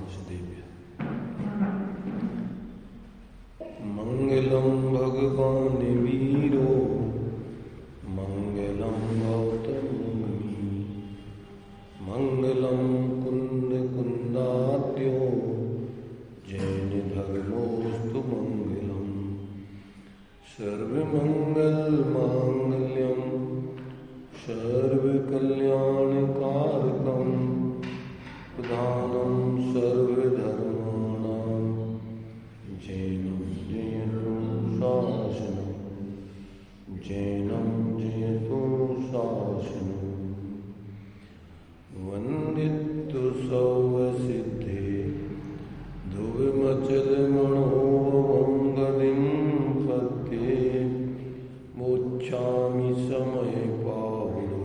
देव्य। मंगलम भगवान वीरो मंगलम गौतम मुनि मंगलम कुंद कुंदात्यो जैन धर्मोस्तु मंगलम। सर्वमंगल मांगल्यम सर्वकल्याणकारकम प्रधानम सर्वधर्माणां जैनं जयतु शासनं जैनं जयतु शासनं। वन्दितु सर्वसिद्धे ध्रुवमचलमणोऽवङ्गदिं पद्ये मोक्षामि समय पाहुलो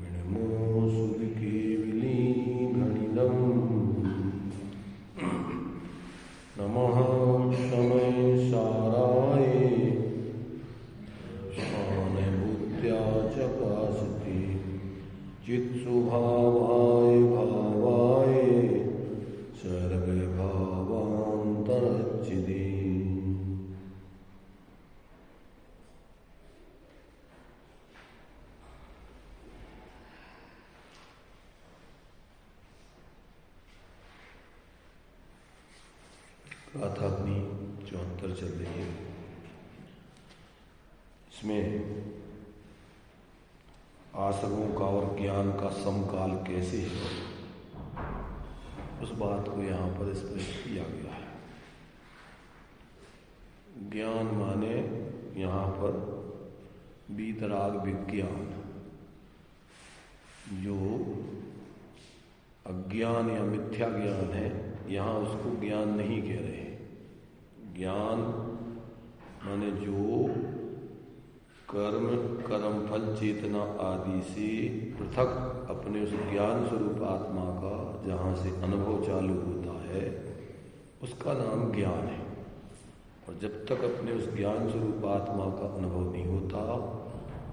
मिणमो सुदकेविली गणिदम्। नमः समय साराय शानबुद्ध्या चकासति चित्सुभावाय भावाय सर्वभावान्तरच्चिदे। प्रातःग्नि 74 चल रही है। इसमें आश्रमों का और ज्ञान का समकाल कैसे है उस बात को यहाँ पर स्पष्ट किया गया है। ज्ञान माने यहाँ पर बीतराग विज्ञान, जो अज्ञान या मिथ्या ज्ञान है यहाँ उसको ज्ञान नहीं कह रहे। ज्ञान माने जो कर्म कर्मफल चेतना आदि से पृथक अपने उस ज्ञान स्वरूप आत्मा का जहाँ से अनुभव चालू होता है उसका नाम ज्ञान है। और जब तक अपने उस ज्ञान स्वरूप आत्मा का अनुभव नहीं होता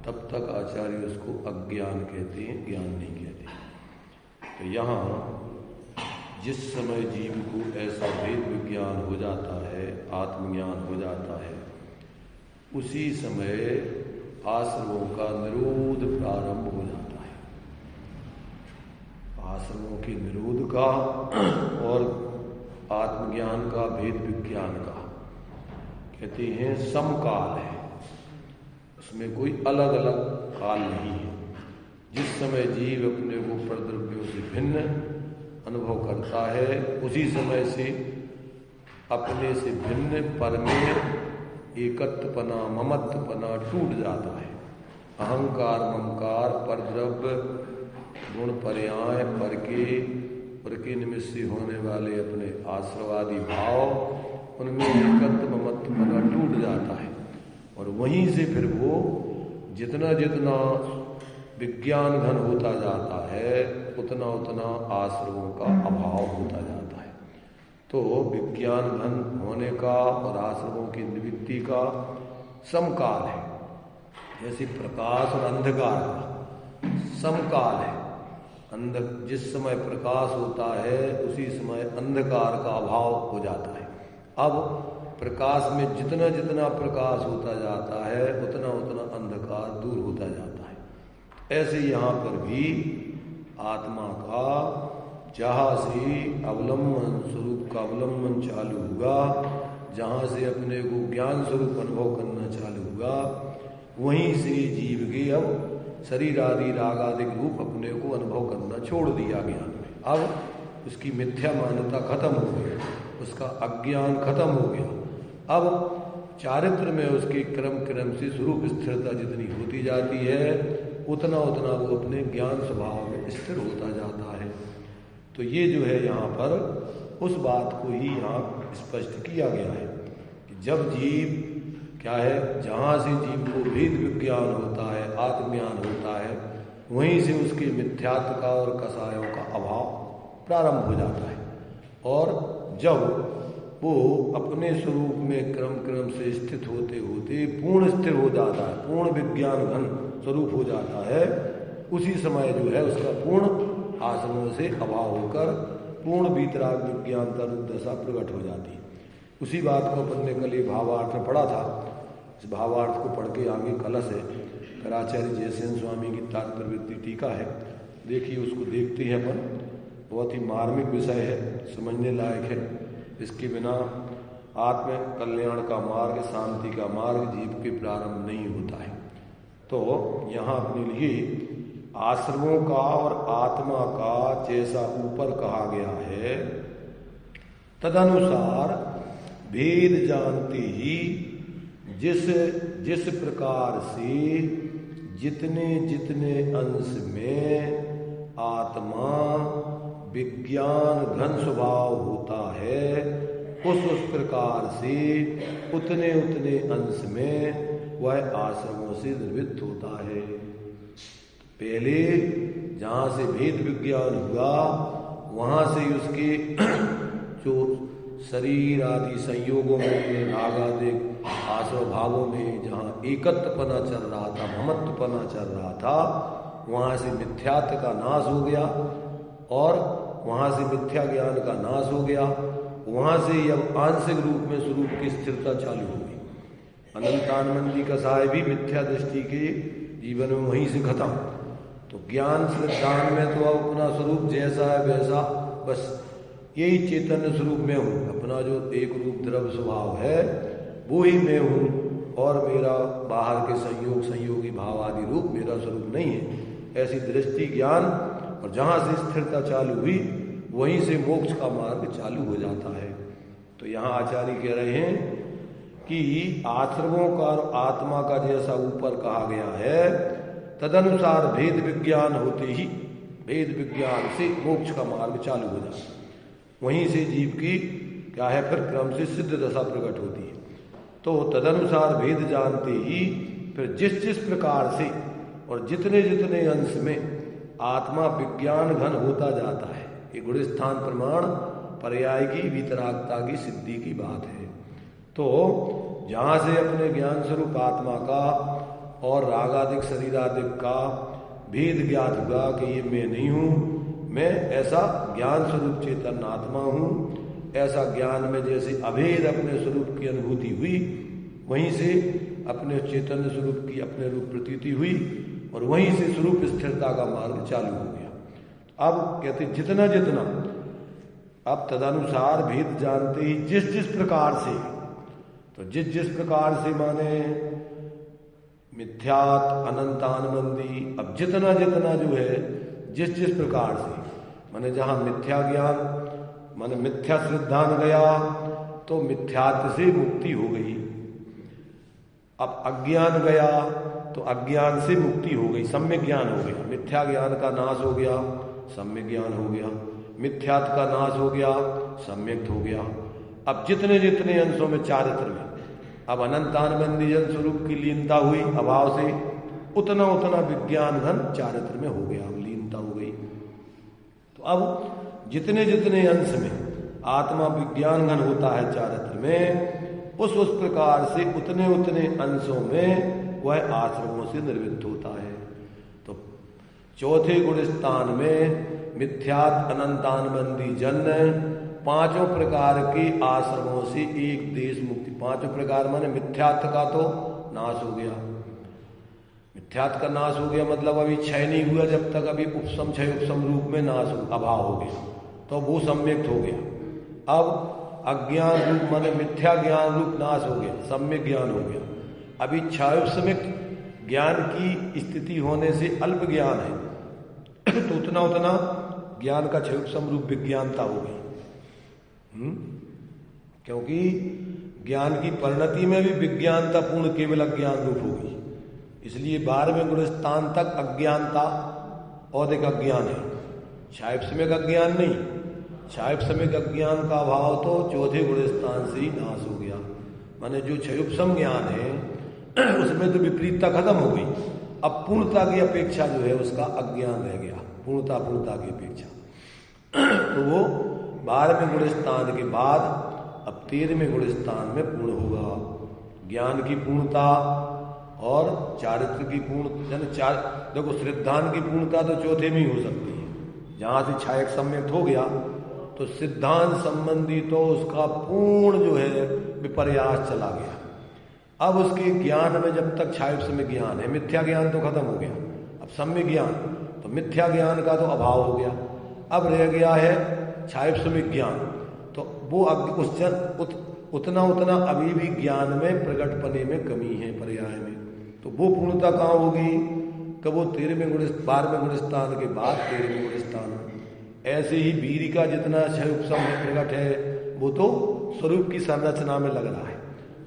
तब तक आचार्य उसको अज्ञान कहते हैं, ज्ञान नहीं कहते। तो यहाँ जिस समय जीव को ऐसा भेद विज्ञान हो जाता है, आत्मज्ञान हो जाता है, उसी समय आश्रमों का निरोध प्रारंभ हो जाता है। आश्रमों के निरोध का और आत्मज्ञान का, भेद विज्ञान का कहते हैं समकाल है। उसमें कोई अलग अलग काल नहीं है। जिस समय जीव अपने को परद्रव्यों से भिन्न अनुभव करता है उसी समय से अपने से भिन्न परमेय एकत्वपना, ममत्वपना टूट जाता है। अहंकार, ममकार, परद्रव्य, गुण, पर्याय, परके निमित्त से होने वाले अपने आश्रवादी भाव, उनमें एकत्व ममत्वपना टूट जाता है। और वहीं से फिर वो जितना जितना विज्ञान घन होता जाता है उतना उतना आश्रमों का अभाव होता जाता है। तो विज्ञान घन होने का और आश्रमों की निवृत्ति का समकाल है। जैसे प्रकाश और अंधकार का समकाल है। जिस समय प्रकाश होता है उसी समय अंधकार का अभाव हो जाता है। अब प्रकाश में जितना जितना प्रकाश होता जाता है उतना उतना अंधकार दूर होता जाता है। ऐसे यहाँ पर भी आत्मा का जहाँ से अवलंबन स्वरूप का अवलंबन चालू हुआ, जहाँ से अपने को ज्ञान स्वरूप अनुभव करना चालू हुआ, वहीं से जीव के अब शरीर आदि राग आदि रूप अपने को अनुभव करना छोड़ दिया ज्ञान में। अब उसकी मिथ्या मान्यता खत्म हो गई, उसका अज्ञान खत्म हो गया। अब चारित्र में उसके क्रम से स्वरूप स्थिरता जितनी होती जाती है उतना उतना वो अपने ज्ञान स्वभाव में स्थिर होता जाता है। तो ये जो है यहाँ पर उस बात को ही यहाँ स्पष्ट किया गया है कि जब जीव क्या है, जहाँ से जीव को भेद विज्ञान होता है, आत्मज्ञान होता है, वहीं से उसके मिथ्यात्व का और कसायों का अभाव प्रारंभ हो जाता है। और जब वो अपने स्वरूप में क्रम से स्थित होते होते पूर्ण स्थिर हो जाता है, पूर्ण विज्ञान घन स्वरूप हो जाता है, उसी समय जो है उसका पूर्ण आश्रमों से अभाव होकर पूर्ण वीतराग विज्ञानता रूप दशा प्रकट हो जाती है। उसी बात को अपन ने कल ये भावार्थ में पढ़ा था। इस भावार्थ को पढ़ के आगे कलश है कराचार्य जयसेन स्वामी की तात्पर्य टीका है, देखिए उसको देखते हैं अपन। बहुत ही मार्मिक विषय है, समझने लायक है। इसके बिना आत्म कल्याण का मार्ग, शांति का मार्ग जीव के प्रारंभ नहीं होता है। तो यहाँ अपने लिए आश्रमों का और आत्मा का जैसा ऊपर कहा गया है, तदनुसार भेद जानते ही जिस जिस प्रकार से जितने जितने अंश में आत्मा विज्ञान घन स्वभाव होता है, उस प्रकार से उतने उतने अंश में वह आश्रमों से निर्मित होता है। पहले जहाँ से भेद विज्ञान हुआ वहाँ से उसके जो शरीर आदि संयोगों में, राग आदि आश्रम भावों में जहाँ एकत्वपना चल रहा था, ममत्वपना चल रहा था, वहाँ से मिथ्यात्व का नाश हो गया और वहाँ से मिथ्या ज्ञान का नाश हो गया। वहाँ से अब आंशिक रूप में स्वरूप की स्थिरता चालू हो गई। अनंतानंदी का साय भी मिथ्या दृष्टि के जीवन में वहीं से खत्म। तो ज्ञान श्रद्धान में तो अब अपना स्वरूप जैसा है वैसा, बस यही चैतन्य स्वरूप में हूँ। अपना जो एक रूप द्रव्य स्वभाव है वो ही मैं हूँ और मेरा बाहर के संयोगी भाव आदि रूप मेरा स्वरूप नहीं है, ऐसी दृष्टि ज्ञान। और जहाँ से स्थिरता चालू हुई वहीं से मोक्ष का मार्ग चालू हो जाता है। तो यहाँ आचार्य कह रहे हैं कि आश्रमों का और आत्मा का जैसा ऊपर कहा गया है, तदनुसार भेद विज्ञान होते ही भेद विज्ञान से मोक्ष का मार्ग चालू हो जाता है। वहीं से जीव की क्या है फिर क्रम से सिद्ध दशा प्रकट होती है। तो तदनुसार भेद जानते ही फिर जिस जिस प्रकार से और जितने जितने अंश में आत्मा विज्ञान घन होता जाता है, ये गुणस्थान प्रमाण पर्याय की वितरागता की सिद्धि की बात है। तो जहाँ से अपने ज्ञान स्वरूप आत्मा का और रागादिक शरीरादिक का भेद ज्ञात हुआ कि ये मैं नहीं हूँ, मैं ऐसा ज्ञान स्वरूप चैतन्य आत्मा हूँ, ऐसा ज्ञान में जैसे अभेद अपने स्वरूप की अनुभूति हुई, वहीं से अपने चैतन्य स्वरूप की अपने रूप प्रतीति हुई और वहीं से स्वरूप स्थिरता का मार्ग चालू हो गया। अब कहते जितना जितना, अब तदनुसार भेद जानते ही जिस जिस प्रकार से, तो जिस जिस प्रकार से माने मिथ्यात अनंतानंदी। अब जितना जितना जो है जिस जिस प्रकार से माने जहाँ मिथ्या ज्ञान माने मिथ्या श्रद्धान गया तो मिथ्यात्व से मुक्ति हो गई। अब अज्ञान गया तो अज्ञान से मुक्ति हो गई, सम्यक ज्ञान हो गया। मिथ्या ज्ञान का नाश हो गया, सम्यक ज्ञान हो गया। मिथ्यात्व का नाश हो गया, सम्यक हो गया। अब जितने जितने अंशों में चारित्र में अब अनंतानंदी जन स्वरूप की लीनता हुई अभाव से, उतना उतना विज्ञान घन चारित्र में हो गया, लीनता हो गई। तो अब जितने जितने अंश में आत्मा विज्ञान घन होता है चारित्र में, उस प्रकार से उतने उतने अंशों में वह आश्रमों से निर्मित होता है। तो चौथे गुण स्थान में मिथ्यात अनंतानंदी जन पांचों प्रकार के आश्रमों से एक देश मुक्ति। पांचों प्रकार माने मिथ्यात्व का तो नाश हो गया, मिथ्यात्व का नाश हो गया मतलब अभी क्षय नहीं हुआ, जब तक अभी उपसम क्षय उपसम रूप में नाश अभाव हो गया तो वो सम्यक्त हो गया। अब अज्ञान रूप माने मिथ्या ज्ञान रूप नाश हो गया, सम्यक ज्ञान हो गया। अभी क्षयोपसमिक ज्ञान की स्थिति होने से अल्प ज्ञान है तो उतना उतना ज्ञान का क्षयोपसम रूप विज्ञानता हो गई। क्योंकि ज्ञान की परिणति में भी विज्ञानता पूर्ण केवल अज्ञान रूप होगी, इसलिए 12वें गुण स्थान तक अज्ञानता औदिक अज्ञान है, क्षयोपसमिक अज्ञान नहीं। क्षयोपसमिक अज्ञान का अभाव तो चौथे गुण स्थान से ही नाश हो गया। माने जो क्षयोपसम ज्ञान है उसमें तो विपरीतता खत्म हो गई, अब पूर्णता की अपेक्षा जो है उसका अज्ञान रह गया, पूर्णता की अपेक्षा। तो वो 12वें गुण स्थान के बाद अब 13वें गुण स्थान में पूर्ण होगा। ज्ञान की पूर्णता और चारित्र की पूर्ण, देखो श्रद्धान की पूर्णता तो चौथे में ही हो सकती है, जहां से क्षयक सम्यक्त हो गया तो सिद्धांत संबंधी तो उसका पूर्ण जो है विपर्यास चला गया। अब उसके ज्ञान में जब तक क्षायुप ज्ञान है, मिथ्या ज्ञान तो खत्म हो गया, अब सम्य ज्ञान, तो मिथ्या ज्ञान का तो अभाव हो गया, अब रह गया है क्षायुप ज्ञान। तो वो अब उतना अभी भी ज्ञान में प्रकटपने में कमी है पर्याय में, तो वो पूर्णता कहाँ होगी? कब वो 12वें गुण स्थान के बाद 13वें गुण स्थान। ऐसे ही वीर का जितना क्षायुप में प्रकट है वो तो स्वरूप की संरचना में लग रहा है,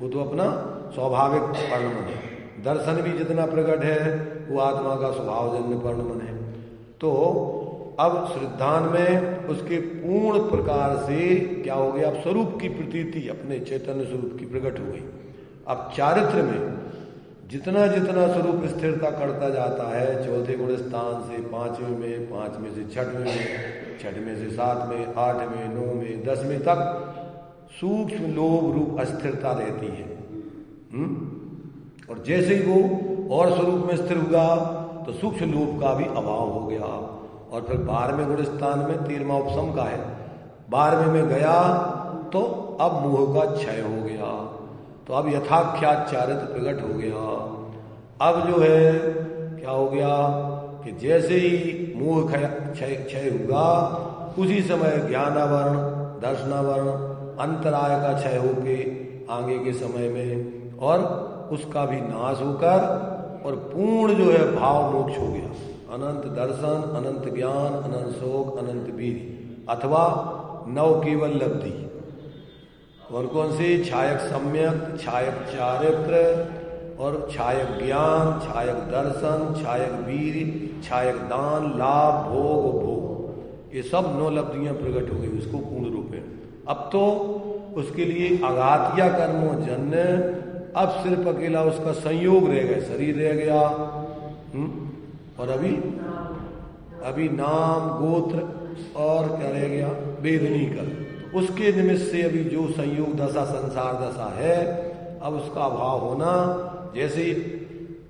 वो तो अपना स्वाभाविक परिणमन है। दर्शन भी जितना प्रकट है वो आत्मा का स्वभावजन्य परिणमन है। तो अब श्रद्धान में उसके पूर्ण प्रकार से क्या हो गया? अब स्वरूप की प्रतीति अपने चैतन्य स्वरूप की प्रकट हो गई। अब चारित्र में जितना जितना स्वरूप स्थिरता करता जाता है, चौथे गुण स्थान से 5वें में, 5वें से 6वें में, 6वें से 7वें, 8वें, 9वें, 10वें तक सूक्ष्म लोभ रूप अस्थिरता रहती है। और जैसे ही वो और स्वरूप में स्थिर हुआ तो सूक्ष्म लोभ का भी अभाव हो गया। और फिर 12वें गुण स्थान में 13वां उपशम का है, 12वें में गया तो अब मोह का क्षय हो गया, तो अब यथाख्यात चारित्र प्रकट हो गया। अब जो है क्या हो गया कि जैसे ही मोह क्षय हुआ उसी समय ज्ञानावरण, दर्शनावरण, अंतराय का क्षय होके आगे के समय में और उसका भी नाश होकर और पूर्ण जो है भाव मोक्ष हो गया। अनंत दर्शन, अनंत ज्ञान, अनंत शोक, अनंत वीर, अथवा नव केवल लब्धि। और कौन से? छायक सम्यक, छायक चारित्र और छायक ज्ञान, छायक दर्शन, छायक वीर, छायक दान, लाभ, भोग, ये सब 9 लब्धियां प्रकट हो गई उसको पूर्ण रूप में। अब तो उसके लिए अघातिया कर्मों जन्य अब सिर्फ अकेला उसका संयोग रह गया, शरीर रह गया। और अभी नाम, गोत्र और क्या रह गया? वेदनी कर। उसके निमित्त से अभी जो संयोग दशा, संसार दशा है, अब उसका अभाव होना। जैसे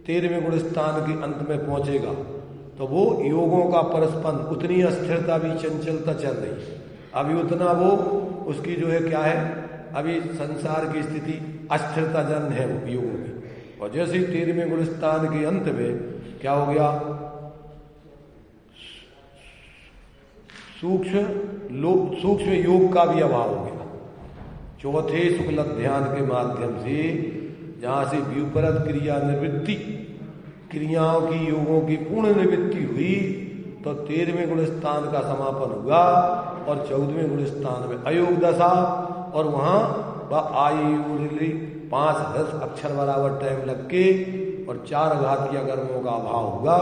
13वें गुण स्थान के अंत में पहुंचेगा तो वो योगों का परस्पर उतनी अस्थिरता भी, चंचलता चल रही, अभी उतना वो उसकी जो है क्या है, अभी संसार की स्थिति अस्थिरता जन है वो योगों की। और जैसे 13वें गुण स्थान के अंत में क्या हो गया? सूक्ष्म योग का भी अभाव हो गया। चौथे शुक्ल ध्यान के माध्यम से जहां से व्युपरत क्रिया निवृत्ति, क्रियाओं की, योगों की पूर्ण निवृत्ति हुई तो 13वें गुण स्थान का समापन हुआ और 14वें गुण स्थान में अयोग दशा। और वहां आयु 5-10 अक्षर बराबर टाइम लग के और 4 घातिया कर्मों का अभाव हुआ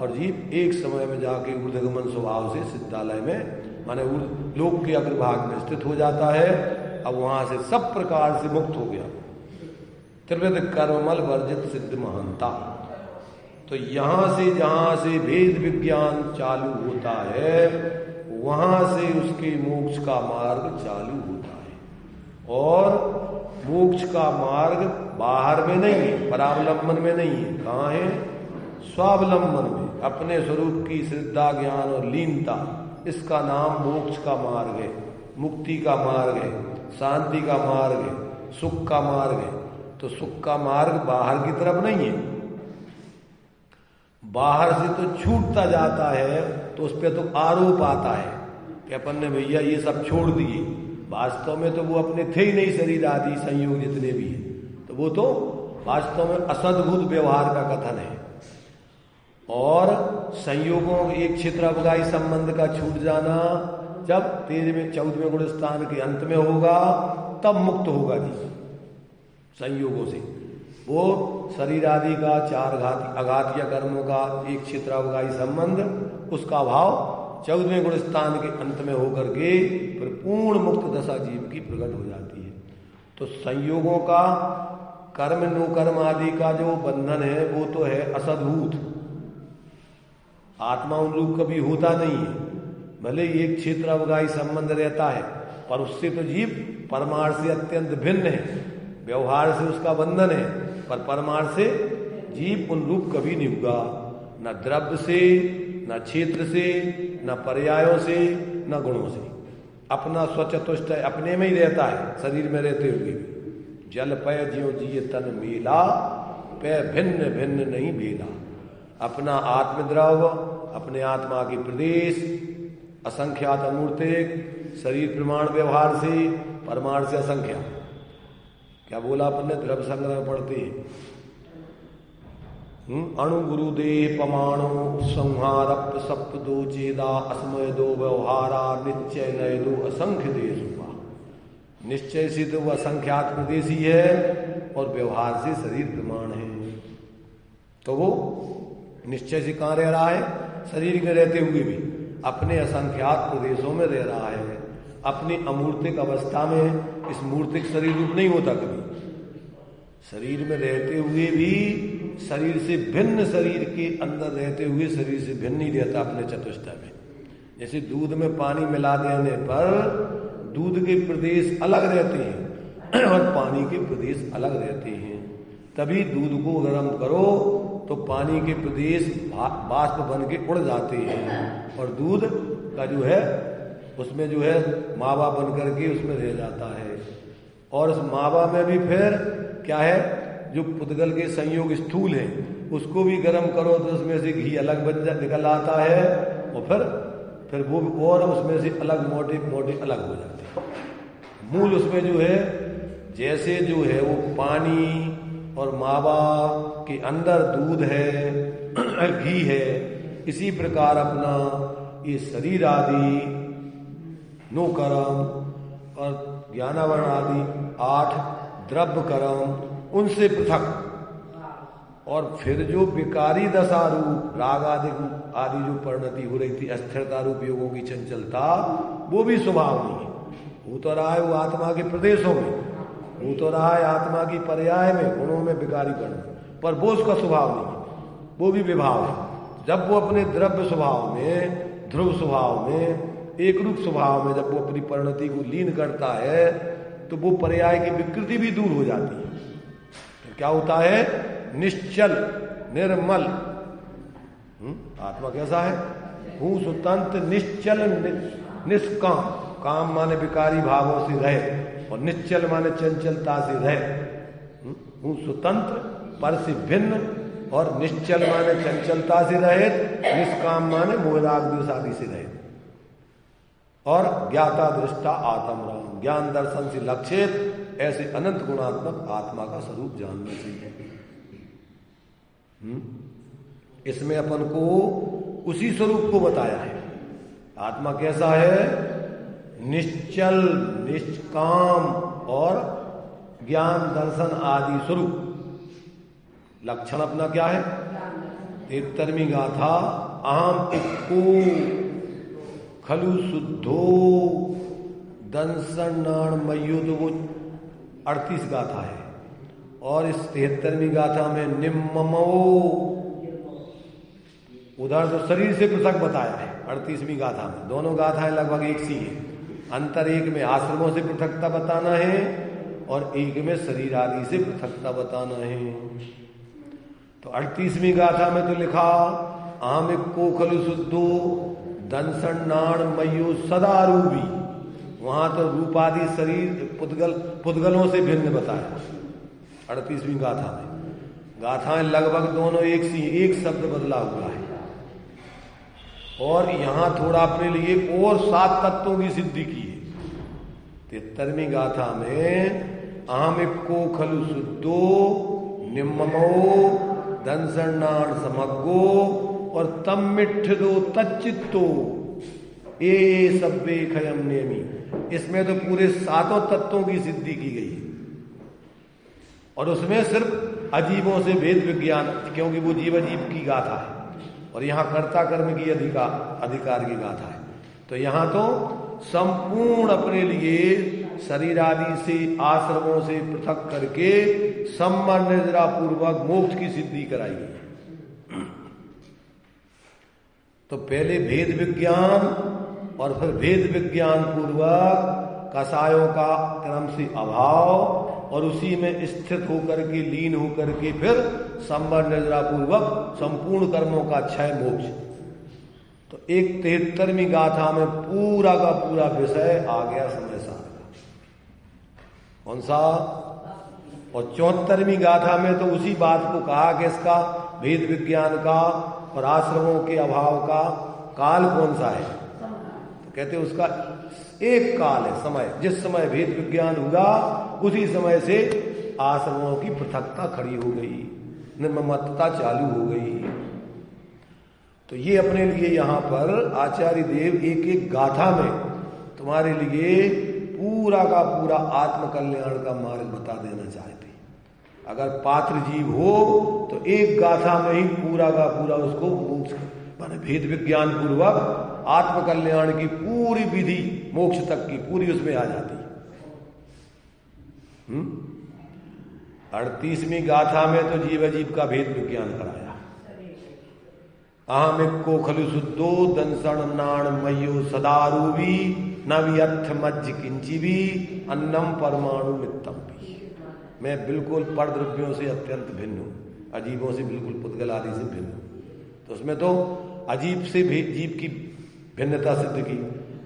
और जीव एक समय में जाके ऊर्ध्वगमन स्वभाव से सिद्धालय में, माने लोक के अग्रभाग में स्थित हो जाता है। अब वहां से सब प्रकार से मुक्त हो गया। त्रिविध कर्ममल वर्जित सिद्ध महंता। तो यहां से जहां से भेद विज्ञान चालू होता है वहां से उसके मोक्ष का मार्ग चालू होता है। और मोक्ष का मार्ग बाहर में नहीं है, परावलंबन में नहीं है। कहाँ है? स्वावलंबन में, अपने स्वरूप की श्रद्धा, ज्ञान और लीनता, इसका नाम मोक्ष का मार्ग है, मुक्ति का मार्ग है, शांति का मार्ग है, सुख का मार्ग है। तो सुख का मार्ग बाहर की तरफ नहीं है, बाहर से तो छूटता जाता है तो उस पर तो आरोप आता है कि अपन ने भैया ये सब छोड़ दिए। वास्तव में तो वो अपने थे ही नहीं, शरीर आदि संयोग जितने भी हैं, तो वो तो वास्तव में असद्भुत व्यवहार का कथन है। और संयोगों एक क्षेत्रावगाही संबंध का छूट जाना जब 13वें 14वें गुण स्थान के अंत में होगा तब मुक्त होगा जी संयोगों से। वो शरीर आदि का 4 अघातिया कर्मों का एक क्षेत्रावगाही संबंध, उसका भाव 14वें गुण स्थान के अंत में होकर के फिर पूर्ण मुक्त दशा जीव की प्रकट हो जाती है। तो संयोगों का कर्म, नो कर्म आदि का जो बंधन है वो तो है असद्भूत, आत्मा उनरूप कभी होता नहीं है। भले एक क्षेत्रावगाही संबंध रहता है पर उससे तो जीव परमार्थ से अत्यंत भिन्न है, व्यवहार से उसका बंधन है, पर परमार्थ से जीव उनरूप कभी नहीं होगा, न द्रव्य से, न क्षेत्र से, न पर्यायों से, न गुणों से। अपना स्वचतुष्ट अपने में ही रहता है, शरीर में रहते हुए भी। जल पय ज्यों जिये तन मेला, पय भिन्न भिन्न नहीं बेला। अपना आत्मद्रव, अपने आत्मा के प्रदेश, असंख्यात अमूर्तिक, शरीर प्रमाण व्यवहार से, परमाण से असंख्या। क्या बोला अपन ने? द्रव्य संग्रह पढ़ते हैं। अणु गुरुदेह पमाणु संहार सप्त दो चेदा असमय दो व्यवहारा निश्चय नय दो असंख्य देश हुआ। निश्चय से तो वह असंख्यात प्रदेशी है और व्यवहार से शरीर प्रमाण है। तो वो निश्चय से कहां रह रहा है? शरीर में रहते हुए भी अपने असंख्यात प्रदेशों में रह रहा है। अपनी अमूर्तिक अवस्था में इस मूर्तिक शरीर रूप नहीं होता कभी। शरीर में रहते हुए भी शरीर से भिन्न, शरीर के अंदर रहते हुए शरीर से भिन्न ही रहता अपने चतुष्टय में। जैसे दूध में पानी मिला देने पर दूध के प्रदेश अलग रहते हैं और पानी के प्रदेश अलग रहते हैं। तभी दूध को गर्म करो तो पानी के प्रदेश बाष्प बन के उड़ जाते हैं और दूध का जो है उसमें जो है मावा बन करके उसमें रह जाता है। और उस मावा में भी फिर क्या है? जो पुद्गल के संयोग स्थूल है उसको भी गर्म करो तो उसमें से घी अलग निकल आता है और फिर वो और उसमें से अलग मोटे मोटे अलग हो जाते हैं। मूल उसमें जो है जैसे जो है वो पानी और मावा के अंदर दूध है, घी है, इसी प्रकार अपना ये शरीर आदि नो कर्म और ज्ञानावरण आदि 8 द्रव्य कर्म उनसे पृथक। और फिर जो विकारी दशा रूप राग आदि जो परिणति हो रही थी, अस्थिरता रूप योगों की चंचलता, वो भी स्वभाव नहीं है। वो तो रहा है वो आत्मा के प्रदेशों में, वो तो रहा है आत्मा की पर्याय में, गुणों में विकारी गण, पर वो उसका स्वभाव नहीं है, वो भी विभाव है। जब वो अपने द्रव्य स्वभाव में, ध्रुव स्वभाव में, एक रूप स्वभाव में जब वो अपनी परिणति को लीन करता है तो वो पर्याय की विकृति भी दूर हो जाती है। तो क्या होता है? निश्चल निर्मल। आत्मा कैसा है? हूं स्वतंत्र निश्चल निष्काम। काम माने विकारी भावों से रहे और निश्चल माने चंचलता से रहे। हूं स्वतंत्र पर से भिन्न और निश्चल माने चंचलता से रहे, निष्काम माने मोह राग द्वेष आदि से रहे। और ज्ञाता दृष्टा आत्म राम, ज्ञान दर्शन से लक्षित ऐसे अनंत गुणात्मक आत्मा का स्वरूप जानना चाहिए। इसमें अपन को उसी स्वरूप को बताया है। आत्मा कैसा है? निश्चल निष्काम और ज्ञान दर्शन आदि स्वरूप। लक्षण अपना क्या है? 73वीं गाथा अहम इक्को खलु शुद्धो दंसनाणमयो, तो वो 38 गाथा है। और इस 73वीं गाथा में निम्ममो, उधर तो शरीर से पृथक बताया है 38वीं गाथा में। दोनों गाथाएं लगभग एक सी है। अंतर एक में आश्रमों से पृथकता बताना है और एक में शरीर आदि से पृथकता बताना है। तो 38वीं गाथा में तो लिखा अहम इक्को खलु शुद्धो दंसनाणमयो सदा रूपी। वहां तो रूपादि शरीर पुद्गलों से भिन्न बताया 38वीं गाथा में। गाथाएं लगभग दोनों एक सी, एक शब्द बदला हुआ है। और यहां थोड़ा अपने लिए और 7 तत्वों की सिद्धि की है। 73वीं गाथा में अहम इक्को खलु शुद्धो निम्ममो दंसनाण समग्गो और तम मिठ दो तच्चित्तो ए सब्बे खयम नियमी। इसमें तो पूरे 7 तत्वों की सिद्धि की गई है। और उसमें सिर्फ अजीबों से भेद विज्ञान, क्योंकि वो जीव अजीब की गाथा है और यहाँ कर्ता कर्म की अधिकार की गाथा है। तो यहाँ तो संपूर्ण अपने लिए शरीर आदि से आश्रमों से पृथक करके सम्मान निद्रा पूर्वक मोक्ष की सिद्धि कराई गई। तो पहले भेद विज्ञान और फिर भेद विज्ञान पूर्वक कसायों का क्रम से अभाव और उसी में स्थित होकर के लीन होकर के फिर संवर निद्रा पूर्वक संपूर्ण कर्मों का क्षय मोक्ष। तो एक 73वीं गाथा में पूरा का पूरा विषय आ गया समय सार का। कौन सा? और 74वीं गाथा में तो उसी बात को कहा कि इसका भेद विज्ञान का और आश्रमों के अभाव का काल कौन सा है? तो कहते उसका एक काल है, समय। जिस समय भेद विज्ञान हुआ उसी समय से आश्रमों की पृथकता खड़ी हो गई, निर्ममता चालू हो गई। तो ये अपने लिए यहां पर आचार्य देव एक एक गाथा में तुम्हारे लिए पूरा का पूरा आत्मकल्याण का मार्ग बता देना चाहते। अगर पात्र जीव हो तो एक गाथा में ही पूरा का पूरा उसको मोक्ष माने भेद विज्ञान पूर्वक आत्मकल्याण की पूरी विधि मोक्ष तक की पूरी उसमें आ जाती। 38वीं गाथा में तो जीव अजीब का भेद विज्ञान कराया। अहमिको खलु शुद्धो दंसण नाण मयो सदारूवी नव्यर्थ मज्ज किंचिवी अन्नम परमाणु मित्तम भी। मैं बिल्कुल पर द्रव्यों से अत्यंत भिन्न हूं, अजीबों से बिल्कुल पुद्गल आदि से भिन्न हूं। तो उसमें तो अजीब से भी जीव की भिन्नता सिद्ध की।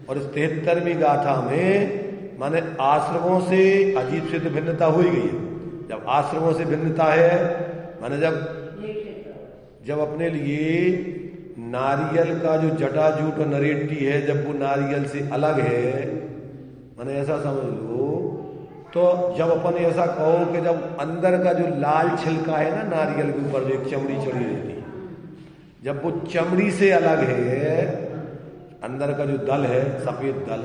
और इस 73वीं गाथा में माने आश्रमों से अजीब से तो भिन्नता हो ही गई है। जब आश्रमों से भिन्नता है माने जब अपने लिए नारियल का जो जटाजूट और नरेटी है, जब वो नारियल से अलग है, माने ऐसा समझ लो। तो जब अपन ऐसा कहो कि जब अंदर का जो लाल छिलका है ना नारियल के ऊपर जो एक चमड़ी चढ़ी रहती है, जब वो चमड़ी से अलग है, अंदर का जो दल है सफेद दल,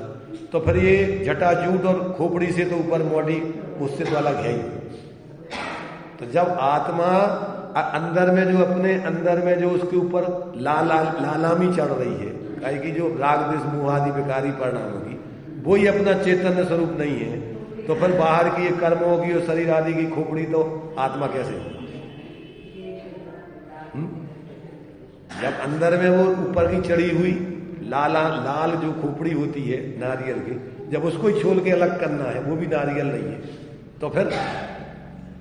तो फिर ये जटाजूट और खोपड़ी से तो ऊपर मोटी उससे तो अलग है ही। तो जब आत्मा अंदर में जो अपने अंदर में जो उसके ऊपर लालामी चढ़ रही है, काहे कि जो राग द्वेष मोह आदि विकारी परिणाम होगी, वो ही अपना चैतन्य स्वरूप नहीं है, तो फिर बाहर की कर्मों की और शरीर आदि की खोपड़ी तो आत्मा कैसे होगा? जब अंदर में वो ऊपर की चढ़ी हुई लाल जो खोपड़ी होती है नारियल की, जब उसको ही छोल के अलग करना है, वो भी नारियल नहीं है,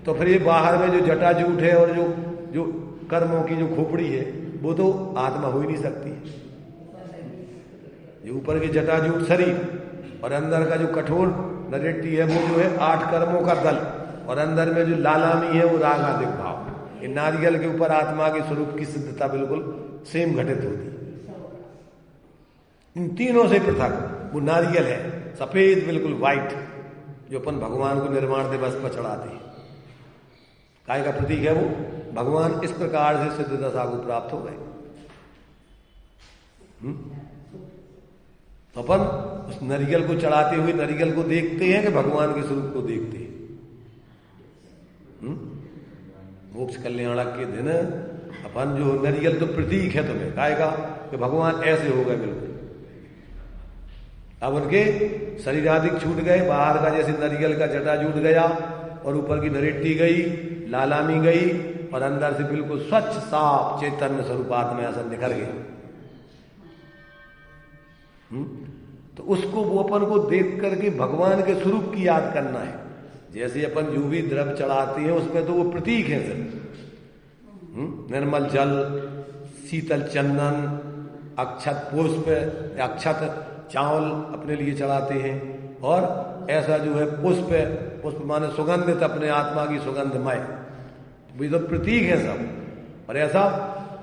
तो फिर ये बाहर में जो जटाजूट है और जो कर्मों की जो खोपड़ी है, वो तो आत्मा हो ही नहीं सकती। ये ऊपर की जटाजूट शरीर और अंदर का जो कठोर नरेटी है, वो जो है 8 कर्मों का दल, और अंदर में जो लालामी है वो राग आदिक भाव। ये नारियल के ऊपर आत्मा के स्वरूप की सिद्धता बिल्कुल सेम घटित होती। इन तीनों से पृथक वो नारियल है, सफेद बिल्कुल व्हाइट, जो अपन भगवान को निर्माण दिवस पर चढ़ाते हैं। काय का प्रतीक है वो? भगवान इस प्रकार से सिद्ध दशा को प्राप्त हो गए। तो अपन उस नारियल को चढ़ाते हुए नारियल को देखते हैं कि भगवान के स्वरूप को देखते हैं। मोक्ष कल्याणक के दिन अपन जो नारियल तो प्रतीक है तुम्हें काय का कि भगवान ऐसे हो गए बिल्कुल। अब उनके शरीर आदि छूट गए, बाहर का जैसे नारियल का जटा जुट गया और ऊपर की नरेटी गई, लालामी गई, और अंदर से बिल्कुल स्वच्छ साफ चैतन्य स्वरूप आत्मा ऐसा निखर गया। तो उसको वो अपन को देख करके भगवान के स्वरूप की याद करना है। जैसे अपन जो भी द्रव्य चढ़ाते हैं उसमें तो वो प्रतीक है सर, निर्मल जल, शीतल चंदन, अक्षत पुष्प, अक्षत चावल अपने लिए चढ़ाते हैं, और ऐसा जो है पुष्प माने सुगंधित, अपने आत्मा की सुगंधमय, वे तो प्रतीक है सब। और ऐसा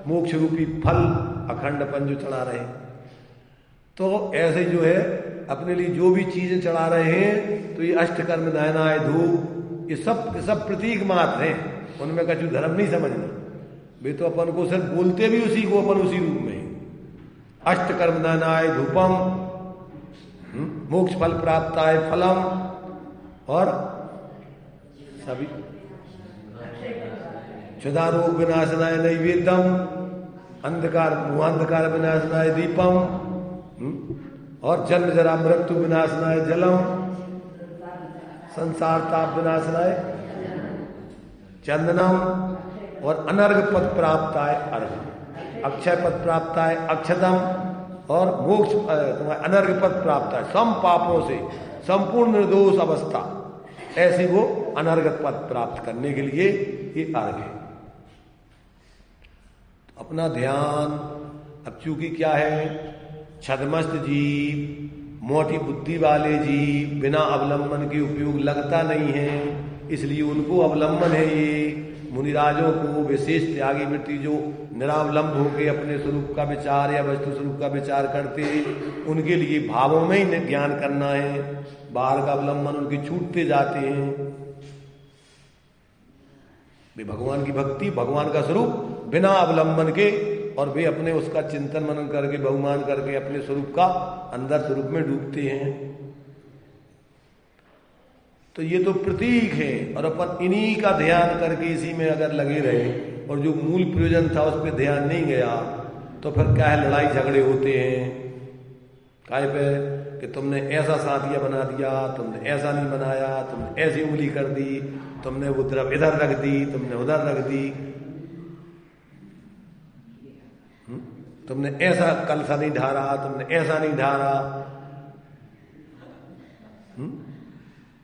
मोक्ष रूपी फल अखंडपन जो चढ़ा रहे हैं, तो ऐसे जो है अपने लिए जो भी चीजें चढ़ा रहे हैं, तो ये अष्टकर्म नयनाय धूप, ये सब प्रतीक मात्र हैं, उनमें कछु धर्म नहीं समझना। वे तो अपन को सिर्फ बोलते भी उसी को, अपन उसी रूप में अष्टकर्म नयनाय धूपम, मोक्ष फल प्राप्ताय फलम, और सभी क्षुधारोग विनाशनाय नैवेद्यम, अंधकार मुहांधकार विनाशनाय दीपम, और जन्म जरा मृत्यु विनाशनाय जलम, संसार ताप विनाशनाय चंदनम, और अनर्घ पद प्राप्ताय अर्घ, अक्षय पद प्राप्ताय अक्षतम, और मोक्ष तुम्हारे अनर्घ पद प्राप्त है, सम पापों से संपूर्ण निर्दोष अवस्था, ऐसी वो अनर्घ पद प्राप्त करने के लिए ये अर्घ है। अपना ध्यान अब चूंकि क्या है, छद्मस्त जीव, मोटी बुद्धि वाले जीव बिना अवलंबन के उपयोग लगता नहीं है, इसलिए उनको अवलंबन है ये। मुनिराजों को विशेष त्यागी वृत्ति जो निरावलंब होकर अपने स्वरूप का विचार या वस्तु स्वरूप का विचार करते, उनके लिए भावों में ही ज्ञान करना है, बाहर का अवलंबन उनके छूटते जाते हैं। वे भगवान की भक्ति, भगवान का स्वरूप बिना अवलंबन के, और वे अपने उसका चिंतन मनन करके, बहुमान करके अपने स्वरूप का अंदर स्वरूप में डूबते हैं। तो ये तो प्रतीक है, और अपन इन्हीं का ध्यान करके इसी में अगर लगे रहे और जो मूल प्रयोजन था उस पर ध्यान नहीं गया, तो फिर क्या है, लड़ाई झगड़े होते हैं। काहे पे कि तुमने ऐसा साथिया बना दिया, तुमने ऐसा नहीं बनाया, तुमने ऐसी उंगली कर दी, तुमने वो तरफ इधर रख दी, तुमने उधर रख दी, तुमने ऐसा कलसा नहीं ढारा, तुमने ऐसा नहीं ढारा।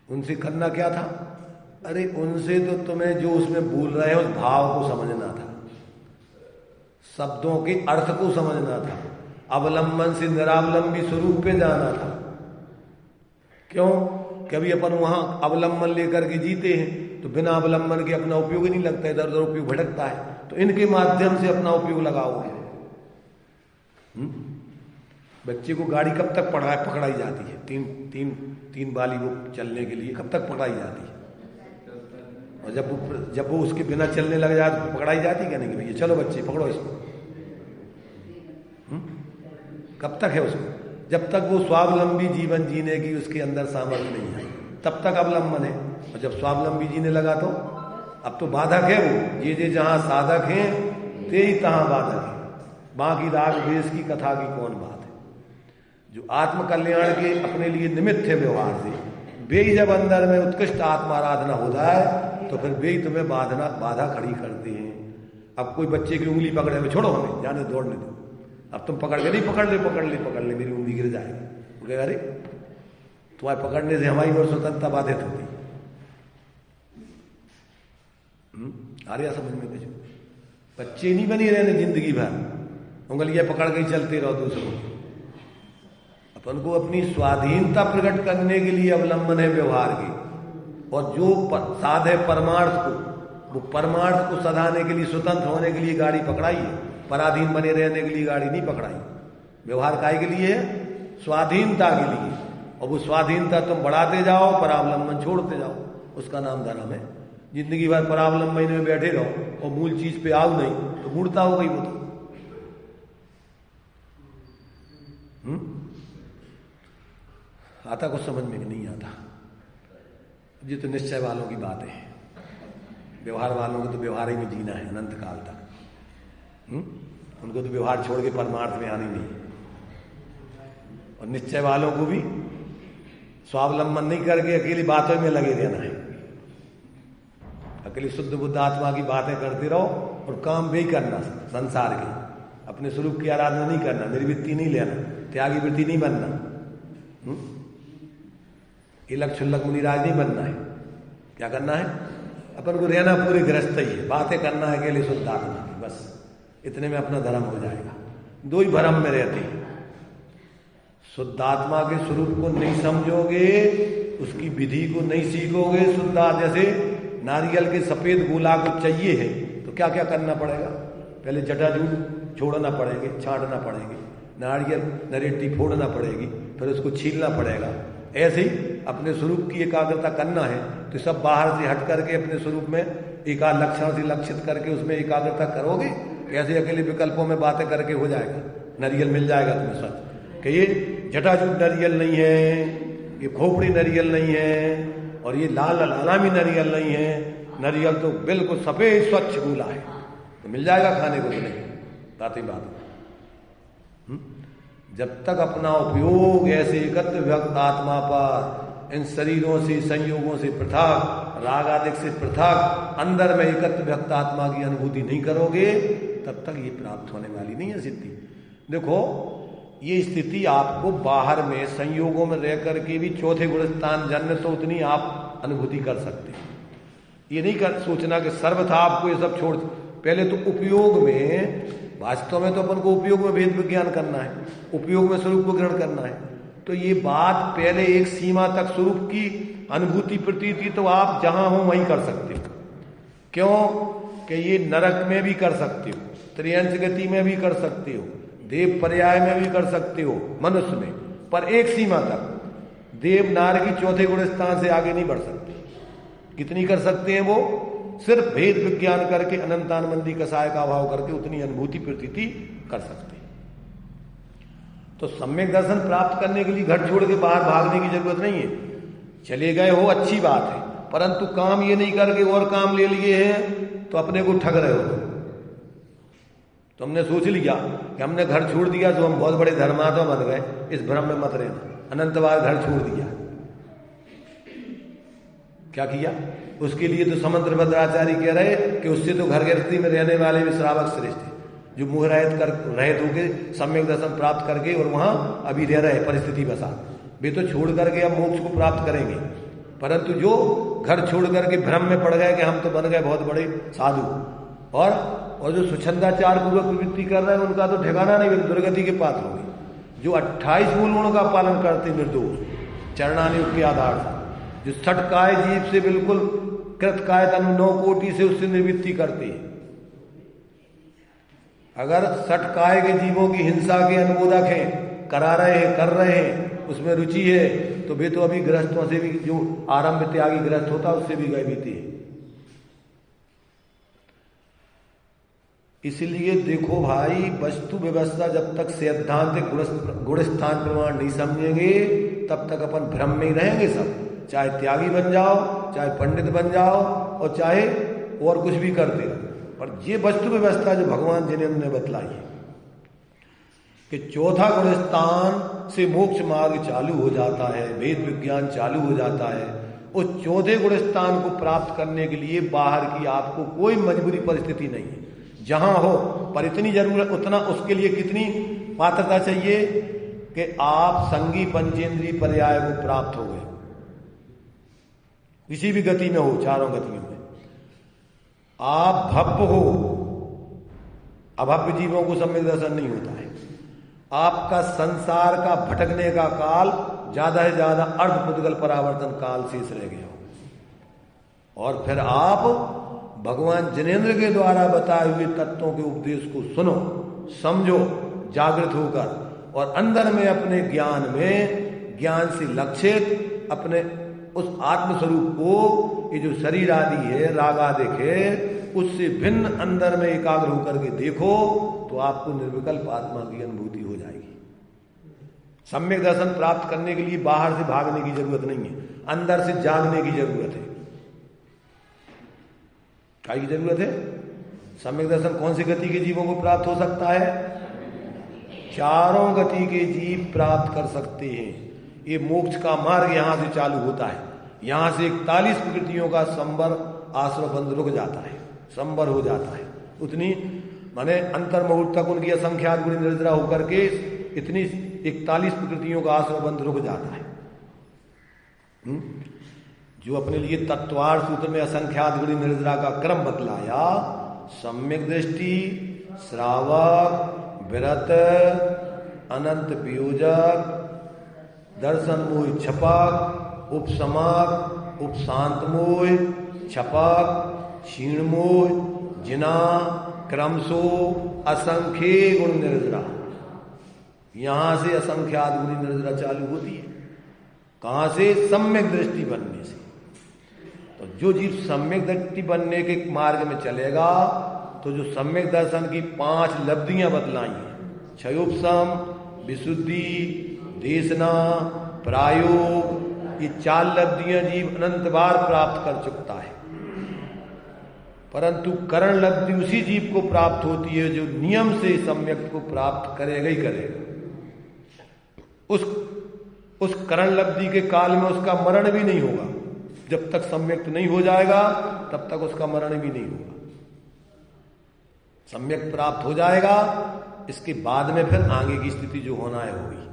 उनसे करना क्या था? अरे उनसे तो तुम्हें जो उसमें बोल रहे हैं उस भाव को समझना था, शब्दों के अर्थ को समझना था, अवलंबन से निरावलंबी स्वरूप पे जाना था। क्यों? कभी अपन वहां अवलंबन लेकर के जीते हैं तो बिना अवलंबन के अपना उपयोग ही नहीं लगता, इधर उधर उपयोग भटकता है। तो इनके माध्यम से अपना उपयोग लगाओगे। बच्चे को गाड़ी कब तक पकड़ाई जाती है? तीन बाली वो चलने के लिए कब तक पकड़ाई जाती है? और जब वो उसके बिना चलने लग जाए तो पकड़ाई जाती क्या नहीं कि भैया चलो बच्चे पकड़ो इसको। कब तक है उसको? जब तक वो स्वावलंबी जीवन जीने की उसके अंदर सामर्थ्य नहीं है तब तक अवलंबन है। और जब स्वावलंबी जीने लगा तो अब तो बाधक है वो। ये जहां साधक हैं ते ही तहां बाधक है। बाकी राग द्वेष की कथा की कौन बात है? जो आत्म कल्याण के अपने लिए निमित्त है व्यवहार से, वे ही जब अंदर में उत्कृष्ट आत्मा आराधना हो जाए तो फिर वे ही तुम्हें बाधा खड़ी करते हैं। अब कोई बच्चे की उंगली पकड़े, छोड़ो हमें जाने दौड़ने दो, अब तुम पकड़ के नहीं, पकड़ ले मेरी उंगली गिर जाएगी। कहेगा अरे तुम्हारे पकड़ने से हमारी और स्वतंत्रता बाधित होती। आ रहा समझ में? कुछ बच्चे नहीं बनी रहने जिंदगी भर, उंगलियां पकड़ के ही चलते रहो दूसरों। अपन को अपनी स्वाधीनता प्रकट करने के लिए अवलंबन है व्यवहार की, और जो साध है परमार्थ को, वो परमार्थ को सधाने के लिए, स्वतंत्र होने के लिए गाड़ी पकड़ाई है। पराधीन बने रहने के लिए गाड़ी नहीं पकड़ाई। व्यवहार काय के लिए है? स्वाधीनता के लिए। और वो स्वाधीनता तुम बढ़ाते जाओ, परावलंबन छोड़ते जाओ, उसका नाम धर्म है। जिंदगी भर परावलंबन में बैठे रहो और मूल चीज पे आओ नहीं तो मूर्ता हो गई वो तो। आता कुछ समझ में नहीं आता। ये तो निश्चय वालों की बात है। व्यवहार वालों को तो व्यवहार ही में जीना है अनंत काल तक। उनको तो व्यवहार छोड़ के परमार्थ में आनी नहीं। और निश्चय वालों को भी स्वावलंबन नहीं करके अकेली बातों में लगे रहना है। अकेली शुद्ध बुद्ध आत्मा की बातें करते रहो और काम भी करना संसार के। अपने स्वरूप की आराधना नहीं करना, निर्वृत्ति नहीं लेना, त्यागी वृत्ति नहीं बनना, इलक छुल्लक मुनिराज नहीं बनना है। क्या करना है? अपन को रहना पूरे गृहस्थ ही है, बातें करना है अकेले शुद्ध आत्मा की, बस इतने में अपना धर्म हो जाएगा। दो ही भ्रम में रहते हैं। शुद्ध आत्मा के स्वरूप को नहीं समझोगे, उसकी विधि को नहीं सीखोगे, शुद्ध जैसे नारियल के सफेद गोला को चाहिए है तो क्या क्या करना पड़ेगा? पहले जटाजूट छोड़ना पड़ेंगे, छांटना पड़ेंगे, नारियल नरेटी फोड़ना पड़ेगी, फिर उसको छीलना पड़ेगा। ऐसे ही अपने स्वरूप की एकाग्रता करना है तो सब बाहर से हट करके अपने स्वरूप में एकाग्र लक्षण से लक्षित करके उसमें एकाग्रता करोगे। कैसे अकेले विकल्पों में बातें करके हो जाएगा? नारियल मिल जाएगा तुम्हें सच कि ये जटाजूट नारियल नहीं है, ये खोपड़ी नारियल नहीं है, और ये लाला भी नारियल नहीं है। नारियल तो बिल्कुल सफेद स्वच्छ गोला है, तो मिल जाएगा खाने को। नहीं बात ही बात। जब तक अपना उपयोग ऐसे एकत्र व्यक्त आत्मा पर, इन शरीरों से संयोगों से पृथक, राग आदि से पृथक अंदर में एकत्र व्यक्त आत्मा की अनुभूति नहीं करोगे, तब तक ये प्राप्त होने वाली नहीं है सिद्धि। देखो ये स्थिति आपको बाहर में संयोगों में रह करके भी चौथे गुणस्थान जन्म तो उतनी आप अनुभूति कर सकते हैं। ये नहीं कर सोचना कि सर्वथा आपको ये सब छोड़। पहले तो उपयोग में वास्तव में तो अपन को उपयोग में भेद विज्ञान करना है, उपयोग में स्वरूप को ग्रहण करना है। तो ये बात पहले एक सीमा तक स्वरूप की अनुभूति प्रतीति तो आप जहां हो वहीं कर सकते हो। क्यों कि ये नरक में भी कर सकते हो, त्रियंश गति में भी कर सकते हो, देव पर्याय में भी कर सकते हो, मनुष्य में, पर एक सीमा तक। देव नार की चौथे गुण स्थान से आगे नहीं बढ़ सकते। कितनी कर सकते हैं वो? सिर्फ भेद विज्ञान करके अनंतानंदी कसाय का अभाव करके उतनी अनुभूति प्रतीति कर सकते हैं। तो सम्यक दर्शन प्राप्त करने के लिए घर छोड़ के बाहर भागने की जरूरत नहीं है। चले गए हो अच्छी बात है, परंतु काम ये नहीं करके और काम ले लिए हैं तो अपने को ठग रहे हो। तो हमने सोच लिया कि हमने घर छोड़ दिया तो हम बहुत बड़े धर्मात्मा बन गए, इस भ्रम में मत रहना। अनंत बार घर छोड़ दिया, क्या किया? उसके लिए तो समंत्र भद्राचार्य कह रहे कि उससे तो घर गृहस्थी में रहने वाले भी श्रावक श्रेष्ठ है, जो मुह रहित होकर सम्यक दर्शन प्राप्त करके और वहां अभी रह रहे परिस्थिति बसा, वे तो छोड़ करके अब मोक्ष को प्राप्त करेंगे। परंतु जो घर छोड़ करके भ्रम में पड़ गए कि हम तो बन गए बहुत बड़े साधु, और जो स्वच्छंदाचार पूर्वक प्रवृत्ति कर रहे हैं उनका तो ठिकाना नहीं, दुर्गति के पात्र होंगे। जो 28 मूल गुणों का पालन करते निर्दोष चरणानुयोग के आधार से, जो सटकाय जीव से बिल्कुल कृतकाय तनु 9 कोटि से उससे निवृत्ति करते हैं। अगर सटकाय के जीवों की हिंसा के अनुमोदक हैं, करा रहे हैं, कर रहे हैं, उसमें रुचि है, तो वे तो अभी गृहस्थों से भी, जो आरंभ त्यागी गृहस्थ होता उससे भी गए बीते हैं। इसलिए देखो भाई, वस्तु व्यवस्था जब तक सैद्धांतिक गुण स्थान प्रमाण नहीं समझेंगे तब तक अपन भ्रम में ही रहेंगे सब। चाहे त्यागी बन जाओ, चाहे पंडित बन जाओ, और चाहे और कुछ भी करते रहो। पर ये वस्तु व्यवस्था जो भगवान जी ने हमने बतलाई है कि चौथा गुण स्थान से मोक्ष मार्ग चालू हो जाता है, वेद विज्ञान चालू हो जाता है। उस चौथे गुण स्थान को प्राप्त करने के लिए बाहर की आपको कोई मजबूरी परिस्थिति नहीं है, जहां हो। पर इतनी जरूरत, उतना उसके लिए कितनी पात्रता चाहिए कि आप संगी पंचेंद्रीय पर्याय को प्राप्त हो गए, किसी भी गति में हो, चारों गतियों में आप भव्य हो। अभव्य जीवों को सम्यक दर्शन नहीं होता है। आपका संसार का भटकने का काल ज्यादा से ज्यादा अर्धपुद्गल परावर्तन काल शेष रह गया हो, और फिर आप भगवान जिनेन्द्र के द्वारा बताए हुए तत्वों के उपदेश को सुनो, समझो जागृत होकर, और अंदर में अपने ज्ञान में, ज्ञान से लक्षित अपने उस आत्मस्वरूप को, ये जो शरीर आदि है, राग आदिक है, उससे भिन्न अंदर में एकाग्र होकर के देखो, तो आपको निर्विकल्प आत्मा की अनुभूति हो जाएगी। सम्यक दर्शन प्राप्त करने के लिए बाहर से भागने की जरूरत नहीं है, अंदर से जागने की जरूरत है। क्या की जरूरत है? सम्यक दर्शन कौन सी गति के जीवों को प्राप्त हो सकता है? चारों गति के जीव प्राप्त कर सकते हैं। ये मोक्ष का मार्ग यहां से चालू होता है। यहां से 41 प्रकृतियों का संबर आश्रय बंध रुक जाता है, संबर हो जाता है। उतनी माने अंतर मुहूर्त तक उनकी असंख्यात गुण निर्जरा होकर के इतनी 41 प्रकृतियों का आश्रय बंध रुक जाता है। जो अपने लिए तत्वार्थ सूत्र में असंख्यात गुण निर्जरा का क्रम बतलाया, सम्यक दृष्टि, श्रावक, विरत, अनंत वियोजक, दर्शन मोह छपक, उपसमक, उपशांत मोह, छपक, क्षीण मोह, जिना, क्रमशो, असंख्य गुण निर्जरा। यहां से असंख्यात गुण निर्जरा चालू होती है। कहां से? सम्यक दृष्टि बनने से। तो जो जीव सम्यक दृष्टि बनने के मार्ग में चलेगा, तो जो सम्यक दर्शन की 5 लब्धियां बतलाई हैं, क्षयोपशम, विशुद्धि, देशना, प्रायोग, ये 4 लब्धियां जीव अनंत बार प्राप्त कर चुकता है। परंतु करण लब्धि उसी जीव को प्राप्त होती है जो नियम से सम्यक को प्राप्त करेगा ही करेगा। उस करण लब्धि के काल में उसका मरण भी नहीं होगा। जब तक सम्यक नहीं हो जाएगा तब तक उसका मरण भी नहीं होगा। सम्यक प्राप्त हो जाएगा, इसके बाद में फिर आगे की स्थिति जो होना है होगी।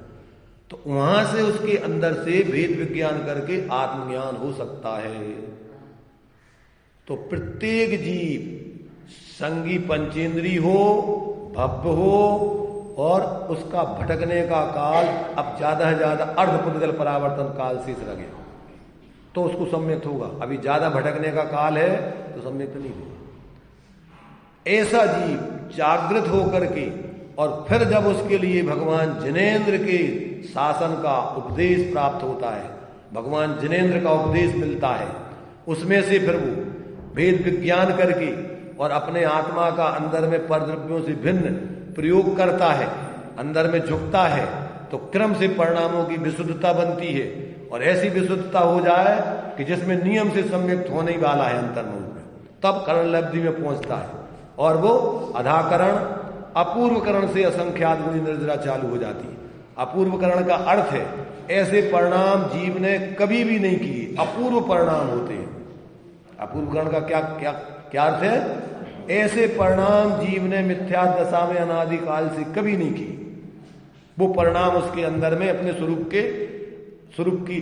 तो वहां से उसके अंदर से भेद विज्ञान करके आत्मज्ञान हो सकता है। तो प्रत्येक जीव संगी पंचेंद्री हो, भव्य हो और उसका भटकने का काल अब ज्यादा से ज्यादा अर्धपुद्गल परावर्तन काल शेष रह गया तो उसको सम्यक्त होगा। अभी ज्यादा भटकने का काल है तो सम्यक्त नहीं होगा। ऐसा जीव जागृत होकर के और फिर जब उसके लिए भगवान जिनेंद्र के शासन का उपदेश प्राप्त होता है, भगवान जिनेंद्र का उपदेश मिलता है, उसमें से फिर वो भेद विज्ञान करके और अपने आत्मा का अंदर में परद्रव्यों से भिन्न प्रयोग करता है, अंदर में झुकता है, तो क्रम से परिणामों की विशुद्धता बनती है और ऐसी विशुद्धता हो जाए कि जिसमें नियम से सम्यक्त होने ही वाला है अंतर्मुख में, तब करण लब्धि में पहुंचता है और वो अधाकरण अपूर्वकरण से असंख्यात गुणी निर्जरा चालू हो जाती है। अपूर्वकरण का अर्थ है ऐसे परिणाम जीव ने कभी भी नहीं किए, अपूर्व परिणाम होते हैं। अपूर्वकरण का क्या क्या क्या अर्थ है? ऐसे परिणाम जीव ने मिथ्या दशा में अनादि काल से कभी नहीं किए। वो परिणाम उसके अंदर में अपने स्वरूप की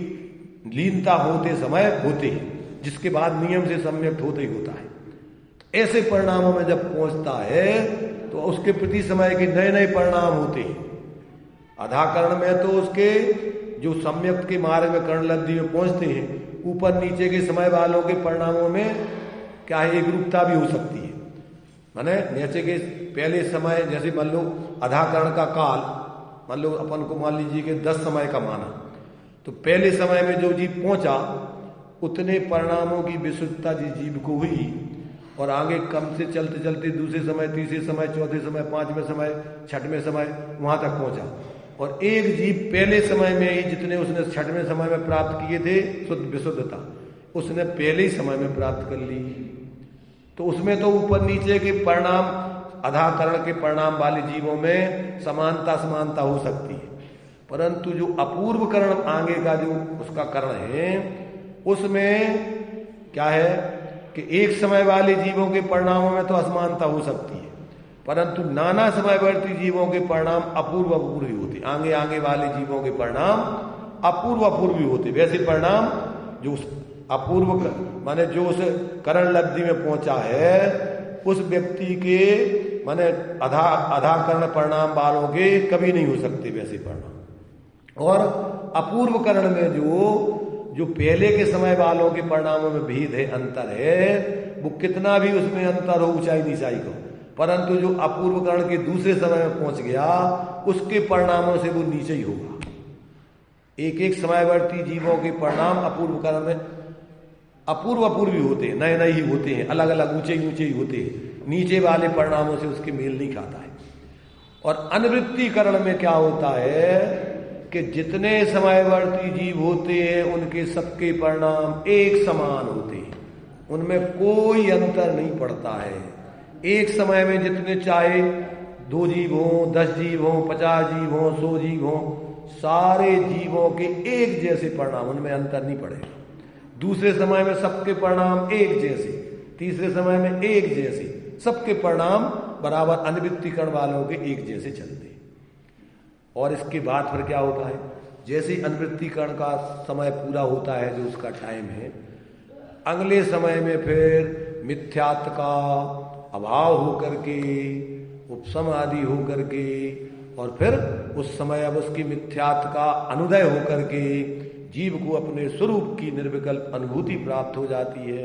लीनता होते समय होते हैं, जिसके बाद नियम से सम्यक्त होते ही होता है। ऐसे परिणामों में जब पहुंचता है तो उसके प्रति समय के नए नए परिणाम होते हैं। अधाकरण में तो उसके जो सम्यक्त के मार्ग में कर्ण लब्धि में पहुंचते हैं, ऊपर नीचे के समय वालों के परिणामों में क्या है, एक रूपता भी हो सकती है। माने नीचे के पहले समय, जैसे मान लो अधाकरण का काल, मान लो अपन को मान लीजिए कि 10 समय का माना, तो पहले समय में जो जीव पहुंचा उतने परिणामों की विशुद्धता जिस जीव को हुई और आगे कम से चलते चलते दूसरे समय, तीसरे समय, चौथे समय, 5वें समय, 6वें समय वहां तक पहुंचा। और एक जीव पहले समय में ही जितने उसने 6वें समय में प्राप्त किए थे शुद्ध विशुद्धता, उसने पहले ही समय में प्राप्त कर ली। तो उसमें तो ऊपर नीचे के परिणाम, अधाकरण के परिणाम वाले जीवों में समानता हो सकती है, परंतु जो अपूर्व करण आगे का जो उसका करण है उसमें क्या है कि एक समय वाले जीवों के परिणामों में तो असमानता हो सकती है, परंतु नाना समयवर्ती जीवों के परिणाम अपूर्व ही होते। आगे वाले जीवों के परिणाम अपूर्व ही होते। वैसे परिणाम जो उस अपूर्व माने जो उस करण लब्धि में पहुंचा है उस व्यक्ति के माने अधाकरण परिणाम वालों के कभी नहीं हो सकते वैसे परिणाम। और अपूर्व करण में जो पहले के समय वालों के परिणामों में भेद है, अंतर है, वो कितना भी उसमें अंतर हो ऊंचाई नीचाई को, परंतु जो अपूर्व करण के दूसरे समय में पहुंच गया उसके परिणामों से वो नीचे ही होगा। एक समयवर्ती जीवों के परिणाम अपूर्व करण में अपूर्व ही होते हैं, नए ही होते हैं, अलग अलग ऊंचे ही होते हैं, नीचे वाले परिणामों से उसके मेल नहीं खाता है। और अनिवृत्तिकरण में क्या होता है कि जितने समयवर्ती जीव होते हैं उनके सबके परिणाम एक समान होते हैं, उनमें कोई अंतर नहीं पड़ता है। एक समय में जितने चाहे 2 जीव हो, 10 जीव हो, 50 जीव हो, 100 जीव हो, सारे जीवों के एक जैसे परिणाम, उनमें अंतर नहीं पड़ेगा। दूसरे समय में सबके परिणाम एक जैसे, तीसरे समय में एक जैसे, सबके परिणाम बराबर अनिवृत्तिकरण वालों के एक जैसे चलते। और इसके बाद फिर क्या होता है, जैसे अनिवृत्तिकरण का समय पूरा होता है जो उसका टाइम है, अगले समय में फिर मिथ्यात्व का अभाव होकर के, उपशम आदि होकर के, और फिर उस समय अब उसकी मिथ्यात्व का अनुदय होकर के जीव को अपने स्वरूप की निर्विकल्प अनुभूति प्राप्त हो जाती है।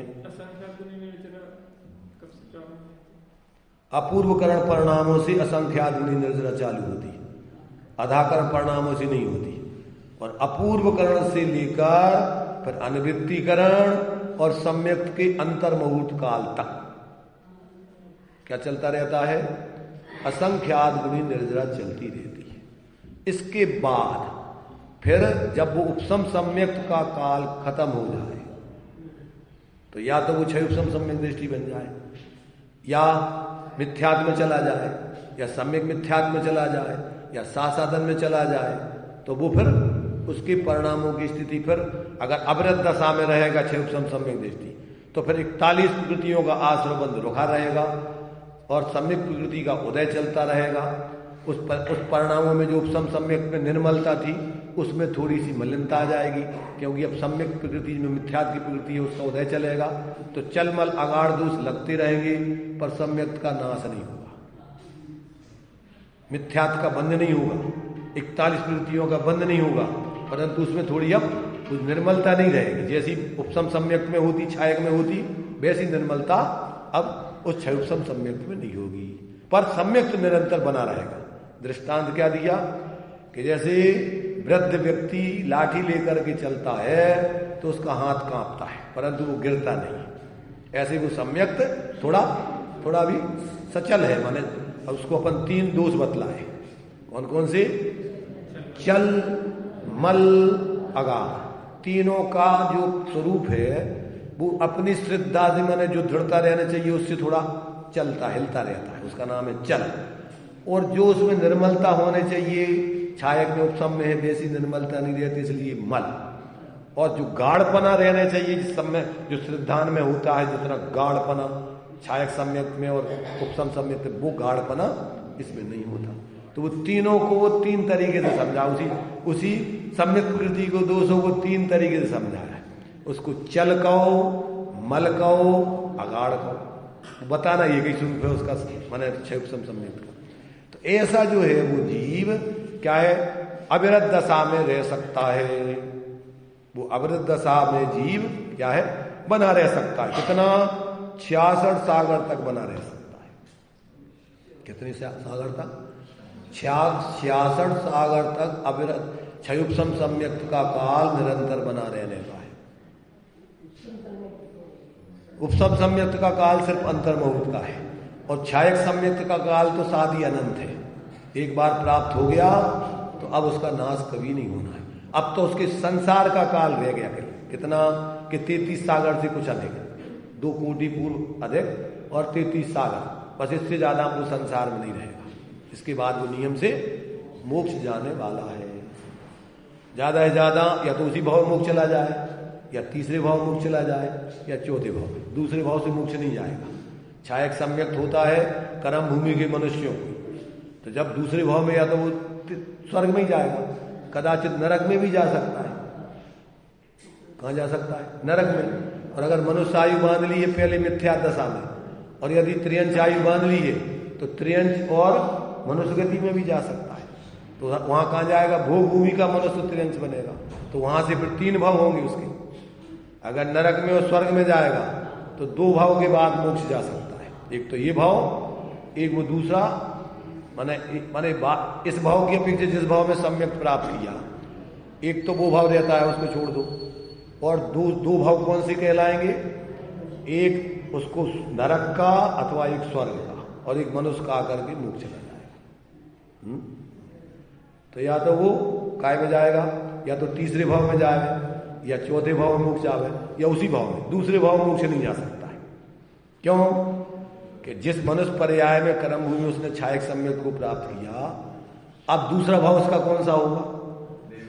अपूर्वकरण परिणामों से असंख्यात गुणी निर्जरा चालू होती है, अधाकरण परिणामों से नहीं होती। और अपूर्वकरण से लेकर फिर अनिवृत्तिकरण और सम्यक्त के अंतर मुहूर्त काल तक क्या चलता रहता है, असंख्यात गुणी निर्जरा चलती रहती है। इसके बाद फिर जब वो उपशम सम्यक्त का काल खत्म हो जाए तो या तो वो क्षय उपशम सम्यक दृष्टि बन जाए, या मिथ्यात्व में चला जाए, या सम्यक मिथ्यात्व में चला जाए, या साधन में चला जाए, तो वो फिर उसके परिणामों की स्थिति फिर अगर अवृत दशा में रहेगा क्षय उपशम सम्यक दृष्टि, तो फिर 41 प्रकृतियों का आश्रबंध रुखा रहेगा और सम्यक प्रकृति का उदय चलता रहेगा। उस परिणामों में जो उपशम सम्यक में निर्मलता थी उसमें थोड़ी सी मलिनता आ जाएगी, क्योंकि अब सम्यक प्रकृति में मिथ्यात्व की प्रकृति है उसका उदय चलेगा, तो चलमल अगाड़ दोष लगते रहेंगे पर सम्यक का नाश नहीं होगा। मिथ्यात्व का बंध नहीं होगा, 41 प्रवृत्तियों का बंध नहीं होगा, परंतु उसमें थोड़ी अब कुछ निर्मलता नहीं रहेगी। जैसी उपसम सम्यक में होती, छायक में होती, वैसी निर्मलता अब उस क्षय उपसम सम्यक में नहीं होगी, पर सम्यक तो निरंतर बना रहेगा। दृष्टांत क्या दिया कि जैसे वृद्ध व्यक्ति लाठी लेकर के चलता है तो उसका हाथ कांपता है परंतु वो गिरता नहीं, ऐसे वो सम्यक थोड़ा थोड़ा भी सचल है। माने उसको अपन 3 दोष बतलाए, कौन कौन से? चल, मल, अगार, तीनों का जो स्वरूप है वो अपनी श्रद्धा से, माने जो दृढ़ता रहना चाहिए उससे थोड़ा चलता हिलता रहता है, उसका नाम है चल। और जो उसमें निर्मलता होने चाहिए, छायक में उपसम में है वैसी निर्मलता नहीं रहती, इसलिए मल। और जो गाढ़पना रहना चाहिए जिस समय जो श्रद्धान में होता है, जितना गाढ़पना छायक सम्यक में और उपसम सम्यक में, वो गाढ़पना इसमें नहीं होता। तो वो तीनों को वो 3 तरीके से समझा, उसी सम्यक प्रकृति को, दोषों को 3 तरीके से समझा है। उसको चल कहो, मल कहो, अगाढ़ कहो, बताना ये कहीं सुन पे उसका माने क्षय उपसम सम्यक का। तो ऐसा जो है वो जीव क्या है? अविरत दशा में रह सकता है। वो अविरत दशा में जीव क्या है? बना रह सकता है। कितना? 66 सागर तक बना रह सकता है। कितनी सागर तक? 66 सागर तक अविरत क्षय उपसम सम्यक का काल निरंतर बना रहने का है। उपसम सम्यक का काल सिर्फ अंतर्मुहूर्त का है और छायक सम्यक का काल तो साधी अनंत है। एक बार प्राप्त हो गया तो अब उसका नाश कभी नहीं होना है। अब तो उसके संसार का काल रह गया कितना कि 33 सागर से कुछ अधिक, 2 कोटि पूर्व अधिक और 33 सागर, बस इससे ज्यादा वो संसार में नहीं रहेगा। इसके बाद वो नियम से मोक्ष जाने वाला है। ज्यादा है ज्यादा या तो उसी भाव में मोक्ष चला जाए, या तीसरे भाव में मोक्ष चला जाए, या चौथे भाव में। दूसरे भाव से मोक्ष नहीं जाएगा। छायक सम्यक्त होता है कर्म भूमि के मनुष्यों को, तो जब दूसरे भाव में या तो वो स्वर्ग में ही जाएगा, कदाचित नरक में भी जा सकता है। कहां जा सकता है? नरक में। और अगर मनुष्य आयु बांध ली है पहले मिथ्या दशा में, और यदि त्रियंश आयु बांध ली है तो त्रियंश और मनुष्य गति में भी जा सकता है। तो वहां कहां जाएगा? भोग भूमि का मनुष्य त्रियंश बनेगा, तो वहां से फिर 3 भाव होंगे उसके। अगर नरक में और स्वर्ग में जाएगा तो 2 भाव के बाद मोक्ष जा सकता है। एक तो ये भाव, एक वो दूसरा, माने इस भाव की अपेक्षा जिस भाव में सम्यक प्राप्त किया, एक तो वो भाव रहता है उसको छोड़ दो। और दो भाव कौन से कहलाएंगे? एक उसको नरक का अथवा एक स्वर्ग का, और एक मनुष्य का आकर के मोक्ष चला जाएगा। तो या तो वो काय में जाएगा, या तो तीसरे भाव में जाएगा, या चौथे भाव में मोक्ष जावे, या उसी भाव में। दूसरे भाव में मोक्ष नहीं जा सकता है। क्यों? कि जिस मनुष्य पर्याय में कर्म भूमि उसने छायक सम्यक को प्राप्त किया, अब दूसरा भाव उसका कौन सा होगा?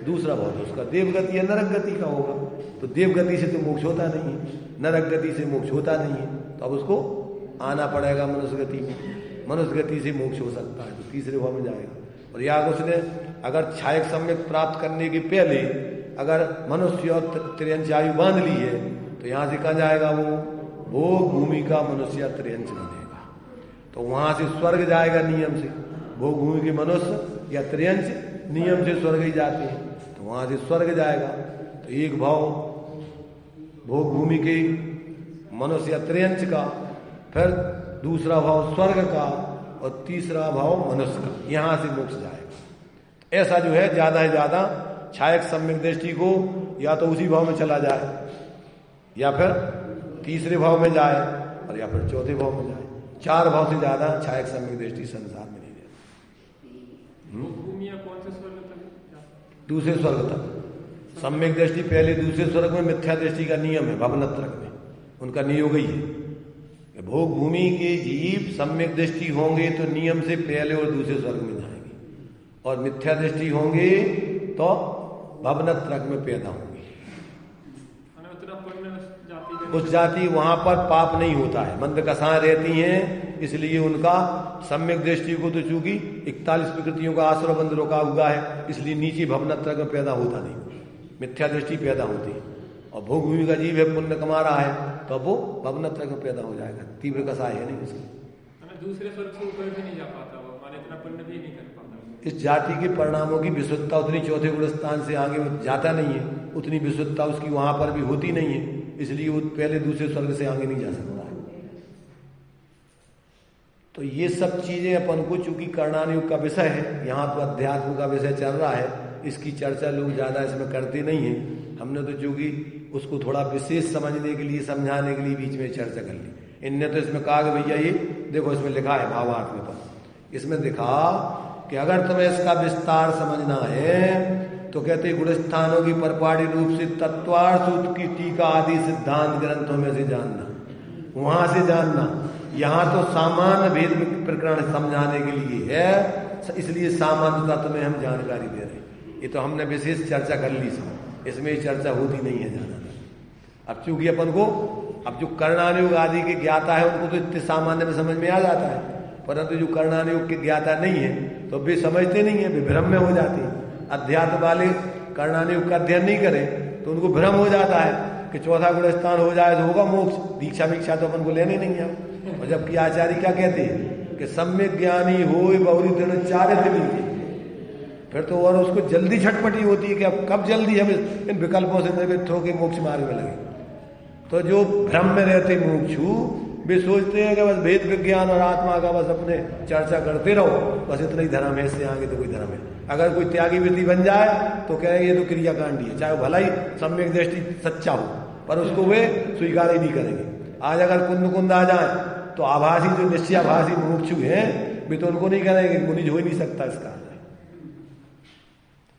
दूसरा भाव तो उसका देवगति या नरक गति का होगा। तो देवगति से तो मोक्ष होता नहीं है, नरक गति से मोक्ष होता नहीं है, तो अब उसको आना पड़ेगा मनुष्य गति में। मनुष्य गति से मोक्ष हो सकता है तो तीसरे भाव में जाएगा। और या उसने अगर छायक सम्यक प्राप्त करने के पहले अगर मनुष्य और त्रियंश आयु बांध ली है तो यहां से कहां जाएगा? वो भोग भूमि का मनुष्य त्रियंश बनेगा। तो वहां से स्वर्ग जाएगा नियम से। भोग भूमि के मनुष्य या त्रियंश नियम से स्वर्ग ही जाते हैं, तो वहां से स्वर्ग जाएगा। तो एक भाव भोग भूमि के मनुष्य या त्रियंश का, फिर दूसरा भाव स्वर्ग का, और तीसरा भाव मनुष्य का, यहां से मोक्ष जाएगा। ऐसा जो है ज्यादा से ज्यादा छायक सम्यक दृष्टि को या तो उसी भाव में चला जाए, या फिर तीसरे भाव में जाए, और या फिर चौथे भाव में जाए। 4 भाव से ज्यादा छायक सम्यक दृष्टि संसार में नहीं रहती। दूसरे स्वर्ग तक सम्यक दृष्टि पहले, दूसरे स्वर्ग में मिथ्या दृष्टि का नियम है। भवनत्रक में उनका नियोग ही है। भोग भूमि के जीव सम्यक दृष्टि होंगे तो नियम से पहले और दूसरे स्वर्ग में जाएंगे, और मिथ्या दृष्टि होंगे तो भवनत्रक में पैदा होंगे। उस जाति वहां पर पाप नहीं होता है, मंद कसाएं रहती हैं, इसलिए उनका सम्यक दृष्टि को तो चूंकि 41 प्रकृतियों का आश्रय बंद रोका हुआ है, इसलिए नीचे भवनत्रक में पैदा होता नहीं, मिथ्या दृष्टि पैदा होती है। और भोग भूमि का जीव है, पुण्य कमा रहा है, तो वो भवनत्रक में पैदा हो जाएगा। तीव्र कसाय है नहीं उसकी। दूसरे स्वर्ग से ऊपर भी नहीं जा पाता वो, और इतना पुण्य भी नहीं कर पाता। इस जाति के परिणामों की विशुद्धता उतनी चौथे गुण स्थान से आगे जाता नहीं है, उतनी विशुद्धता उसकी वहां पर भी होती नहीं है, इसलिए वो पहले दूसरे स्वर्ग से आगे नहीं जा सकता है। तो ये सब चीजें अपन को, चूंकि करणान युग का विषय है, यहाँ तो अध्यात्म का विषय चल रहा है, इसकी चर्चा लोग ज्यादा इसमें करते नहीं है। हमने तो चूंकि उसको थोड़ा विशेष समझने के लिए, समझाने के लिए बीच में चर्चा कर ली। इनने तो इसमें कहा कि भैया ये देखो इसमें लिखा है भावार्थ में, तो इसमें दिखा कि अगर तुम्हें इसका विस्तार समझना है तो कहते गुणस्थानों की परपाड़ी रूप से तत्वार्थ सूत्र की टीका आदि सिद्धांत ग्रंथों में से जानना, वहां से जानना। यहाँ तो सामान्य भेद प्रकरण समझाने के लिए है, इसलिए सामान्यता तुम्हें हम जानकारी दे रहे हैं। ये तो हमने विशेष चर्चा कर ली, इसमें चर्चा होती नहीं है ज्यादा। अब चूंकि अपन को अब जो कर्णानुयोग आदि के ज्ञाता है उनको तो इतने सामान्य में समझ में आ जाता है, परंतु जो कर्णानुयोग के ज्ञाता नहीं है तो वे समझते नहीं है, वे भ्रम में हो जाते हैं। अध्यात्म वाले कर्णानुयोग का अध्ययन नहीं करें तो उनको भ्रम हो जाता है कि चौथा गुण स्थान हो जाए तो होगा मोक्ष, दीक्षा वीक्षा तो अपन को लेने नहीं है। और जबकि आचार्य क्या कहते हैं कि सम्यक ज्ञानी हो बहुरी दृढ़चार्य मिलती, फिर तो और उसको जल्दी झटपटी होती है कि अब कब जल्दी हम इन विकल्पों से निवृत्त होकर मोक्ष मार्ग में लगे। तो जो भ्रम में रहते मुमुक्षु वे सोचते हैं कि बस भेद विज्ञान और आत्मा का बस अपने चर्चा करते रहो, बस इतना ही धर्म है, इससे आगे तो कोई धर्म है। अगर कोई त्यागी वृत्ति बन जाए तो कहेंगे ये तो क्रियाकांडी है, चाहे भला ही सम्यक दृष्टि सच्चा हो, पर उसको वे स्वीकार ही नहीं करेंगे। आज अगर कुंद कुंद आ जाए तो आभासी जो निश्चयाभासी मुमुक्षु हैं वे तो उनको नहीं करेंगे, मुनि हो ही नहीं सकता इसका,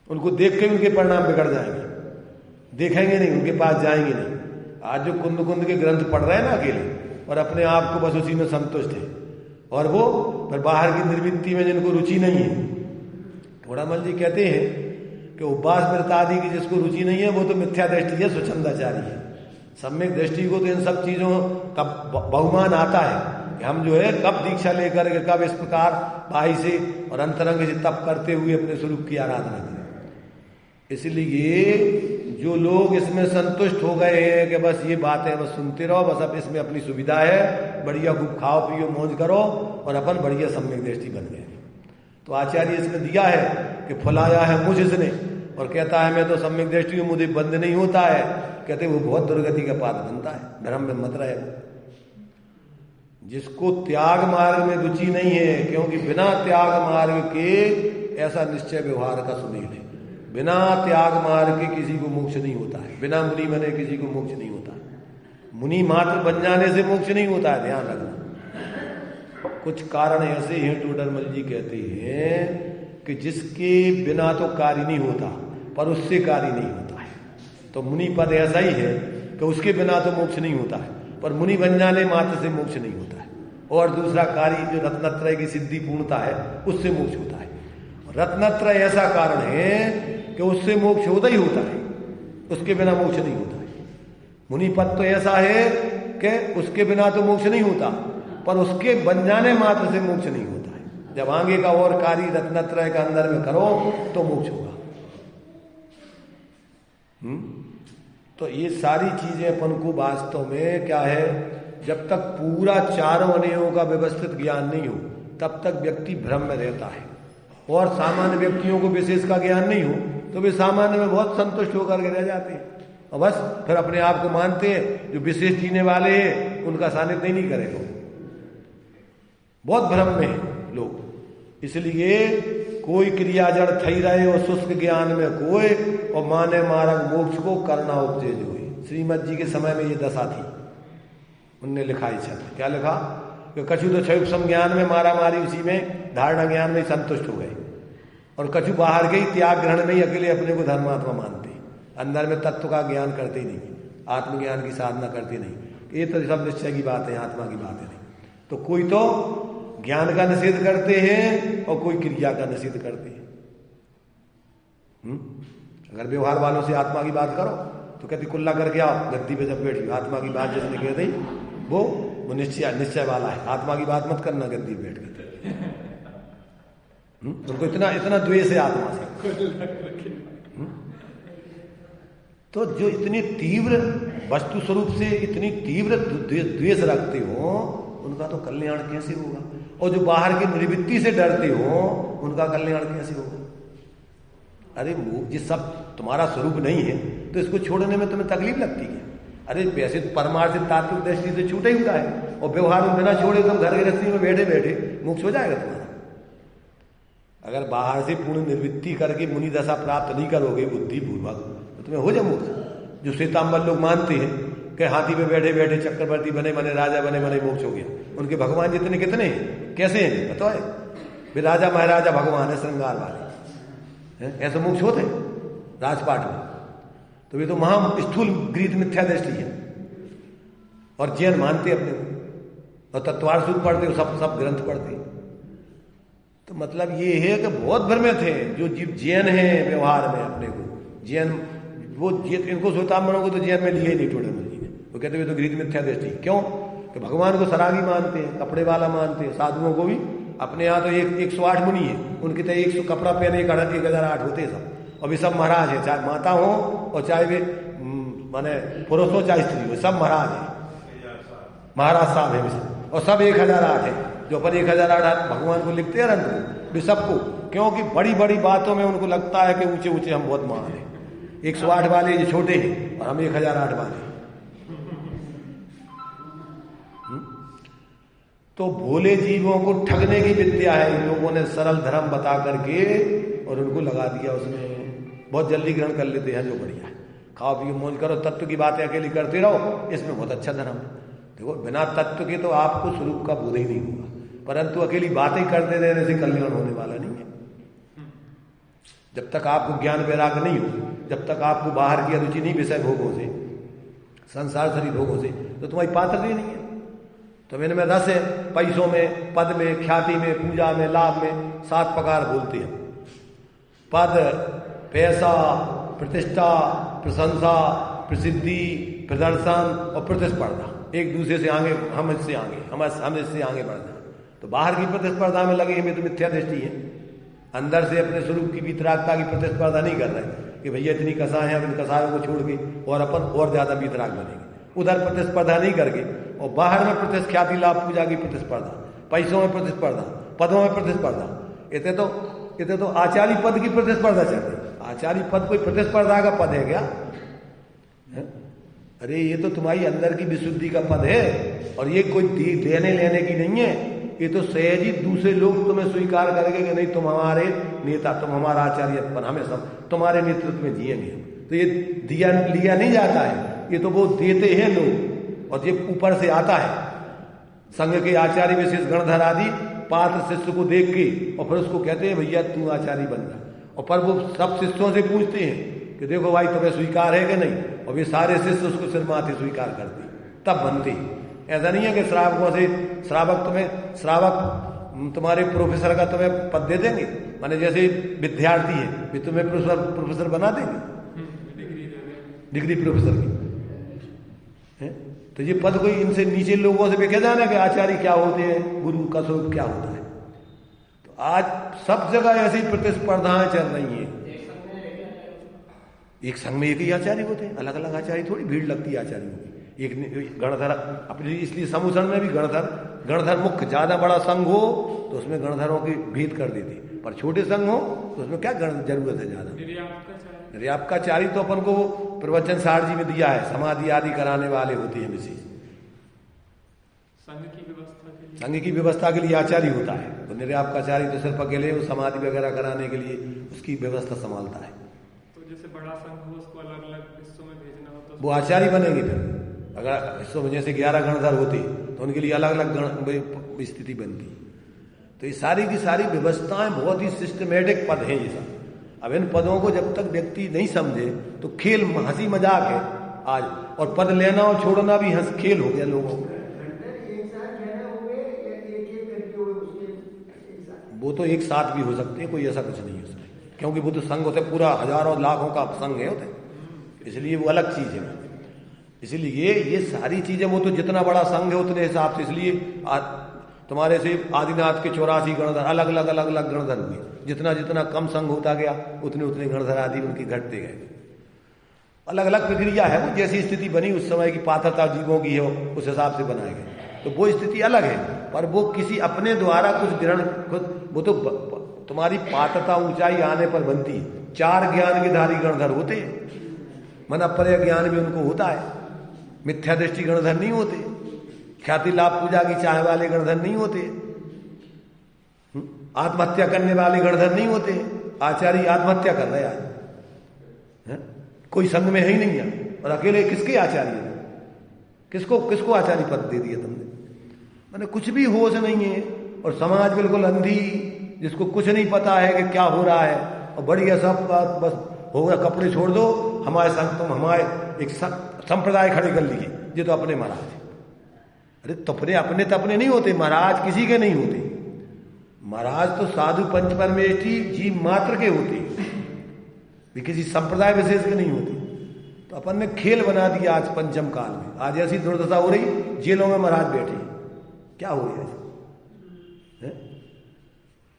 उनको देख के उनके परिणाम बिगड़ जाएंगे, देखेंगे नहीं, उनके पास जाएंगे नहीं। आज जो कुंद कुंद के ग्रंथ पढ़ रहे हैं ना अकेले, और अपने आप को बस उसी में संतुष्ट है, और वो पर बाहर की निर्वृत्ति में जिनको रुचि नहीं है, थोड़ामल जी कहते हैं कि उपवास व्रत आदि की जिसको रुचि नहीं है वो तो मिथ्या दृष्टि है, स्वच्छंदाचारी है। सम्यक दृष्टि को तो इन सब चीजों का बहुमान आता है कि हम जो है कब दीक्षा लेकर के कब इस प्रकार बाह्य से और अंतरंग से तप करते हुए अपने स्वरूप की आराधना करें। इसलिए जो लोग इसमें संतुष्ट हो गए हैं कि बस ये बातें बस सुनते रहो, बस अब इसमें अपनी सुविधा है, बढ़िया खूब खाओ पियो मौज करो और अपन बढ़िया सम्यक दृष्टि बन गए। तो आचार्य इसमें दिया है कि फुलाया है मुझ इसने, और कहता है मैं तो सम्यक दृष्टि में मुझे बंद नहीं होता है, कहते वो बहुत दुर्गति का पात्र बनता है, धर्म में मत रहे। जिसको त्याग मार्ग में रुचि नहीं है, क्योंकि बिना त्याग मार्ग के ऐसा निश्चय व्यवहार का सुनील है, बिना त्याग मार्ग के किसी को मोक्ष नहीं होता है, बिना मुनि बने किसी को मोक्ष नहीं होता है। मुनि मात्र बन जाने से मोक्ष नहीं होता है, ध्यान रखना। कुछ कारण ऐसे हैं, टोडरमल जी कहते हैं कि जिसके बिना तो कार्य नहीं होता पर उससे कार्य नहीं होता है। तो मुनि पद ऐसा ही है कि उसके बिना तो मोक्ष नहीं होता है, पर मुनि बन जाने मात्र से मोक्ष नहीं होता है। और दूसरा कार्य जो रत्नत्रय की सिद्धि पूर्णता है उससे मोक्ष होता है। रत्नत्रय ऐसा कारण है कि उससे मोक्ष होता ही होता है, उसके बिना मोक्ष नहीं होता है। मुनि पद तो ऐसा है कि उसके बिना तो मोक्ष नहीं होता, पर उसके बन जाने मात्र से मोक्ष नहीं होता है। जब आगे का और कार्य रत्नत्रय का अंदर में करो तो मोक्ष होगा। तो ये सारी चीजें अपन को वास्तव में क्या है, जब तक पूरा चारों अवयवों का व्यवस्थित ज्ञान नहीं हो तब तक व्यक्ति भ्रम में रहता है। और सामान्य व्यक्तियों को विशेष का ज्ञान नहीं हो तो वे सामान्य में बहुत संतुष्ट होकर के रह जाते हैं, और बस फिर अपने आप को मानते हैं जो विशेष जीने वाले हैं उनका सानिध्य नहीं करेगा। बहुत भ्रम में है लोग, इसलिए कोई क्रिया जड़ थई रहे और शुष्क ज्ञान में कोई, और माने मार्ग मोक्ष को करना उपजेज हुई। श्रीमद जी के समय में ये दशा थी, उनने लिखा इच्छा, क्या लिखा कि कछु तो क्षयुप ज्ञान में मारा मारी, उसी में धारणा ज्ञान में संतुष्ट हो गए, और कछु बाहर के ही त्याग ग्रहण में ही अकेले अपने को धर्मात्मा मानते, अंदर में तत्व का ज्ञान करते ही नहीं, आत्मज्ञान की साधना करते नहीं। ये तो सब निश्चय की बात है, आत्मा की बात है नहीं। तो कोई तो ज्ञान का निषेध करते हैं और कोई क्रिया का निषेध करते हैं। अगर व्यवहार वालों से आत्मा की बात करो तो कहती कुल्ला करके आओ, गद्दी पे जब बैठी आत्मा की बात जिसने कह दी वो निश्चय वाला है, आत्मा की बात मत करना गद्दी बैठ के। उनको इतना द्वेष है आत्मा से। तो जो इतनी तीव्र वस्तु स्वरूप से इतनी तीव्र द्वेष रखते हो उनका तो कल्याण कैसे होगा। और जो बाहर की निवृत्ति से डरते हो उनका कल्याण कैसे होगा? अरे ये सब तुम्हारा स्वरूप नहीं है तो इसको छोड़ने में तुम्हें तकलीफ लगती है। अरे वैसे तो परमार्थ तात्विक दृष्टि से छूटा ही हुआ है, और व्यवहार में बिना छोड़े तुम घर गृहस्थी में बैठे बैठे मोक्ष हो जाएगा तुम्हारा। अगर बाहर से पूर्ण निवृत्ति करके मुनि दशा प्राप्त नहीं करोगे बुद्धिपूर्वक तो तुम्हें हो जाए मोक्ष। जो श्वेतांबर लोग मानते हैं कि हाथी पे बैठे बैठे चक्रवर्ती बने बने राजा बने बने मोक्ष हो गया, उनके भगवान जितने कितने हैं, कैसे हैं पता है? वे राजा महाराजा भगवान है श्रृंगार वाले, ऐसे मोक्ष होते राजपाट में। तो ये तो महा स्थूल गृहीत मिथ्या दृष्टि है। और जैन मानते अपने को, और तत्वार सूत्र पढ़ते, सब ग्रंथ पढ़ते। तो मतलब ये है कि बहुत भ्रमित है जो जीव जैन है व्यवहार में अपने को। जैन वो इनको श्वेतांबरों को तो जैन में लिए ही नहीं टोड़े मर्जी ने। वो कहते हुए तो गृहीत मिथ्या दृष्टि। क्यों? कि भगवान को सरागी मानते हैं, कपड़े वाला मानते हैं। साधुओं को भी अपने यहाँ तो 108 मुनि है, उनके तो 100 कपड़ा पहने 1008 होते सब। और वे सब महाराज है, चाहे माता हो और चाहे वे माने पुरुष हो चाहे स्त्री हो, सब महाराज है, महाराज साहब है सब। और सब 1008 है, जो अपन 1008 भगवान को लिखते हैं रंग वे सबको। क्योंकि बड़ी बड़ी बातों में उनको लगता है कि ऊंचे ऊंचे हम बहुत महान हैं। 108 वाले जो छोटे हैं और हम 1008 वाले। तो भोले जीवों को ठगने की विद्या है इन लोगों ने, सरल धर्म बता करके और उनको लगा दिया उसमें। बहुत जल्दी ग्रहण कर लेते हैं, जो बढ़िया है, खाओ पियो मौज करो, तत्व की बातें अकेली करते रहो, इसमें बहुत अच्छा धर्म है। देखो बिना तत्व के तो आपको स्वरूप का बोध ही नहीं होगा, परंतु अकेली बातें करते रहने से कल्याण होने वाला नहीं है। जब तक आपको ज्ञान वैराग्य नहीं हो, जब तक आपको बाहर की अरुचि नहीं विषय भोगों से, संसार शरीर भोगों से, तो तुम्हारी पात्रता ही नहीं है। तो इनमें रस है, पैसों में, पद में, ख्याति में, पूजा में, लाभ में, 7 प्रकार बोलते हैं। पद, पैसा, प्रतिष्ठा, प्रशंसा, प्रसिद्धि, प्रदर्शन और प्रतिस्पर्धा। एक दूसरे से आगे, हम इससे आगे, हम इससे आगे बढ़ना। तो बाहर की प्रतिस्पर्धा में लगे हमें तो मिथ्या दृष्टि है। अंदर से अपने स्वरूप की वितरागता की प्रतिस्पर्धा नहीं कर रहे कि भैया इतनी कसाय है, अब इन कसायों को छोड़ के और अपन और ज्यादा वितराग बनेंगे। उधर प्रतिस्पर्धा नहीं करके, और बाहर में प्रतिष्ठा, लाभ, पूजा की प्रतिस्पर्धा, पैसों में प्रतिस्पर्धा, पदों में प्रतिस्पर्धा। इतने तो आचार्य पद की प्रतिस्पर्धा चल रही। आचार्य पद कोई प्रतिस्पर्धा का पद है क्या? है? अरे ये तो तुम्हारी अंदर की विशुद्धि का पद है, और ये कोई देने लेने की नहीं है। ये तो सहज ही दूसरे लोग तुम्हें स्वीकार करेंगे कि नहीं तुम हमारे नेता, तुम हमारा आचार्य, हमें सब तुम्हारे नेतृत्व में जिएंगे। तो ये दिया लिया नहीं जाता है, ये तो वो देते हैं लोग, और ये ऊपर से आता है। संघ के आचार्य विशेष गणधर आदि पात्र शिष्य को देख के और फिर उसको कहते हैं भैया तू आचार्य बन जा। और पर वो सब शिष्यों से पूछते हैं कि देखो भाई तुम्हें स्वीकार है कि नहीं, और वे सारे शिष्य उसको सिर माथे स्वीकार करते तब बनते। ऐसा नहीं है कि श्रावकों से श्रावक तुम्हारे प्रोफेसर का तुम्हें पद दे देंगे, माने जैसे विद्यार्थी है वे तुम्हें प्रोफेसर बना देंगे, डिग्री प्रोफेसर की है। तो ये पद कोई इनसे नीचे लोगों से क्या जाना कि आचार्य क्या होते हैं, गुरु का स्वरूप क्या होता है। तो आज सब जगह ऐसी प्रतिस्पर्धाएं चल रही हैं। एक संघ में एक ही आचार्य होते हैं, अलग अलग आचार्य थोड़ी भीड़ लगती है आचार्यों की। एक गणधर अपने, इसलिए समुसरण में भी गणधर मुख्य, ज्यादा बड़ा संघ हो तो उसमें गणधरों की भेद कर देते, पर छोटे संघ हो तो उसमें क्या जरूरत है ज्यादा। निर्यापकाचार्य तो अपन को प्रवचन सार जी में दिया है, समाधि आदि कराने वाले होते हैं विशेष। संघ की व्यवस्था के लिए आचार्य होता है, तो निर्यापकाचार्य तो सिर्फ अकेले वो समाधि वगैरह कराने के लिए उसकी व्यवस्था संभालता है। तो जैसे बड़ा संघ हो उसको अलग अलग हिस्सों में भेजना हो तो वो आचार्य बनेंगे। फिर अगर हिस्सों में जैसे 11 गणधर होते तो उनके लिए अलग अलग स्थिति बनती। तो ये सारी की सारी व्यवस्थाएं बहुत ही सिस्टमेटिक पद हैं ये सब। अब इन पदों को जब तक व्यक्ति नहीं समझे तो खेल, हंसी मजाक है आज, और पद लेना और छोड़ना भी हंस खेल हो गया लोगों को। वो तो एक साथ भी हो सकते हैं, कोई ऐसा कुछ नहीं है उसमें, क्योंकि वो तो संघ होते पूरा हजारों लाखों का संघ है होते, इसलिए वो अलग चीज है। इसलिए ये सारी चीजें, वो तो जितना बड़ा संघ है उतने हिसाब से, इसलिए तुम्हारे से आदिनाथ के 84 गणधर अलग अलग गणधर हुए। जितना जितना कम संघ होता गया उतने उतने गणधर आदि उनकी घटते गए। अलग अलग प्रक्रिया है, वो जैसी स्थिति बनी उस समय की पात्रता जीवों की हो उस हिसाब से बनाए गए, तो वो स्थिति अलग है। पर वो किसी अपने द्वारा कुछ ग्रहण, वो तो तुम्हारी पात्रता ऊंचाई आने पर बनती है। 4 ज्ञान के धारी गणधर होते हैं, मन अपरे ज्ञान भी उनको होता है। मिथ्या दृष्टि गणधर नहीं होते, ख्याति लाभ पूजा की चाह वाले गणधर नहीं होते, आत्महत्या करने वाले गणधर नहीं होते। आचार्य आत्महत्या कर रहे आज, कोई संग में है ही नहीं है, और अकेले किसके आचार्य है? किसको आचार्य पद दे दिया तुमने? मैंने कुछ भी होश नहीं है, और समाज बिल्कुल अंधी, जिसको कुछ नहीं पता है कि क्या हो रहा है, और बढ़िया सब बात बस हो गया, कपड़े छोड़ दो, हमारे संग तुम हमारे एक संप्रदाय खड़े कर लिए, ये तो अपने महाराज। अरे तपने अपने तपने नहीं होते, महाराज किसी के नहीं होते। महाराज तो साधु पंच परमेष्ठी जीव मात्र के होते, वे किसी संप्रदाय विशेष के नहीं होते। तो अपन ने खेल बना दिया आज पंचम काल में। आज ऐसी दुर्दशा हो रही, जेलों में महाराज बैठे, क्या हो रहा है?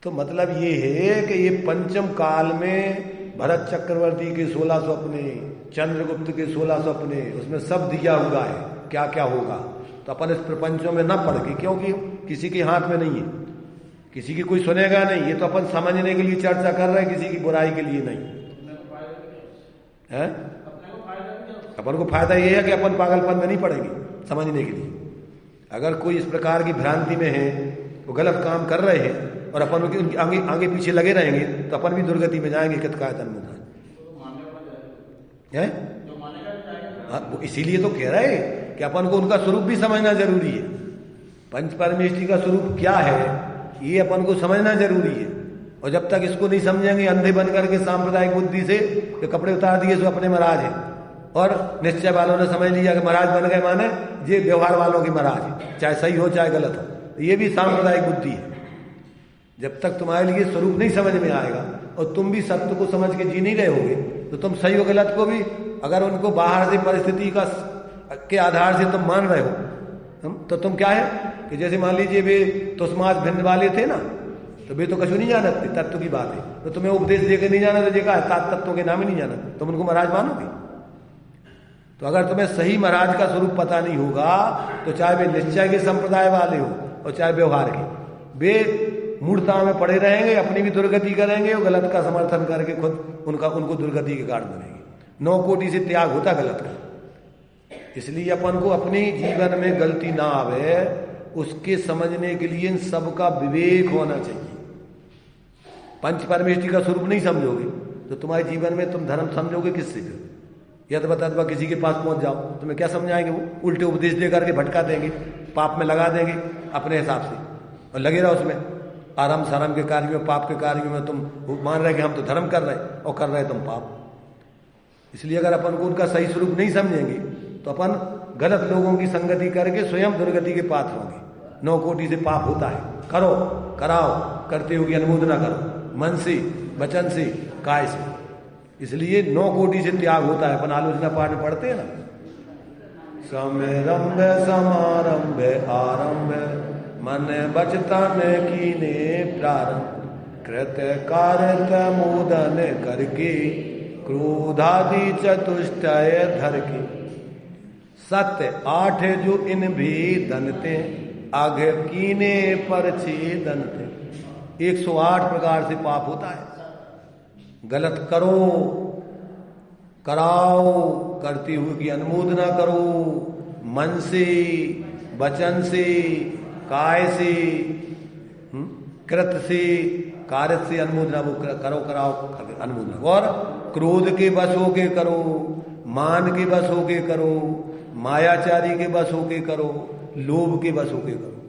तो मतलब ये है कि ये पंचम काल में भरत चक्रवर्ती के 16 स्वप्ने, चंद्रगुप्त के 16 स्वप्ने, उसमें सब दिया हुआ है क्या क्या होगा। तो अपन इस प्रपंचों में न पढ़ के, क्योंकि किसी के हाथ में नहीं है, किसी की कोई सुनेगा नहीं, ये तो अपन समझने के लिए चर्चा कर रहे हैं, किसी की बुराई के लिए नहीं है। अपन को फायदा ये है कि अपन पागलपन में नहीं पड़ेंगे समझने के लिए। अगर कोई इस प्रकार की भ्रांति में है, वो गलत काम कर रहे हैं, और अपन उनके आगे आगे पीछे लगे रहेंगे, तो अपन भी दुर्गति में जाएंगे। कितकायतन में है, हाँ, इसीलिए तो कह रहे हैं कि अपन को उनका स्वरूप भी समझना जरूरी है। पंच परमेष्ठी का स्वरूप क्या है, ये अपन को समझना जरूरी है। और जब तक इसको नहीं समझेंगे, अंधे बन करके सांप्रदायिक बुद्धि से तो कपड़े उतार दिए जो अपने महाराज है, और निश्चय वालों ने समझ लिया कि महाराज बन गए माने ये व्यवहार वालों की महाराज है, चाहे सही हो चाहे गलत हो। ये भी सांप्रदायिक बुद्धि है। जब तक तुम्हारे लिए स्वरूप नहीं समझ में आएगा, और तुम भी सत्य को समझ के जी नहीं रहे होगे, तो तुम सही हो गलत को भी, अगर उनको बाहर से परिस्थिति का के आधार से तुम मान रहे हो, तो तुम क्या है कि जैसे मान लीजिए वे तो समाज भिन्न वाले थे ना, तो वे तो कछु नहीं जानते, तत्व की बात है। तो तुम्हें उपदेश देकर नहीं जाना, तो देखा तत्वों के नाम ही नहीं जाना, तुम उनको महाराज मानोगे? तो अगर तुम्हें सही महाराज का स्वरूप पता नहीं होगा, तो चाहे वे निश्चय के संप्रदाय वाले हो और चाहे व्यवहार के, वे मूर्ता में पड़े रहेंगे, अपनी भी दुर्गति करेंगे, और गलत का समर्थन करके खुद उनको दुर्गति के कारण बनेंगे। 9 कोटि से त्याग होता गलत का। इसलिए अपन को अपने जीवन में गलती ना आवे, उसके समझने के लिए इन सबका विवेक होना चाहिए। पंच परमेष्ठी का स्वरूप नहीं समझोगे तो तुम्हारे जीवन में तुम धर्म समझोगे किससे? यद बतवा किसी के पास पहुंच जाओ, तुम्हें क्या समझाएंगे? वो उल्टे उपदेश दे करके भटका देंगे, पाप में लगा देंगे अपने हिसाब से, और लगे रहो उसमें आराम साराम के कार्य में, पाप के कार्य में। तुम मान रहे कि हम तो धर्म कर रहे, और कर रहे तुम पाप। इसलिए अगर अपन को उनका सही स्वरूप नहीं समझेंगे, तो अपन गलत लोगों की संगति करके स्वयं दुर्गति के पात्र होंगे। 9 कोटि से पाप होता है, करो कराओ, करते हुए अनुमोदना करो, मन से, वचन से, काय से। इसलिए 9 कोटि से त्याग होता है। अपन आलोचना पाठ में पढ़ते हैं ना, समरंभ समारंभ आरंभ, मन बचतन कीने प्रारंभ, कृत कार्य मोदन करके, क्रोधादि चतुष्टय धर के। सत्य 8 जो इन भी दनते, आगे कीने पर दनते। 108 प्रकार से पाप होता है। गलत करो, कराओ, करते हुए की अनुमोदना करो, मन से, वचन से, काय से, कृत से, कार्य से अनुमोदना वो करो, कराओ अनुमोदना। और क्रोध के बस होके करो, मान के बस होके करो, मायाचारी के बस होके करो, लोभ के बस होके करो।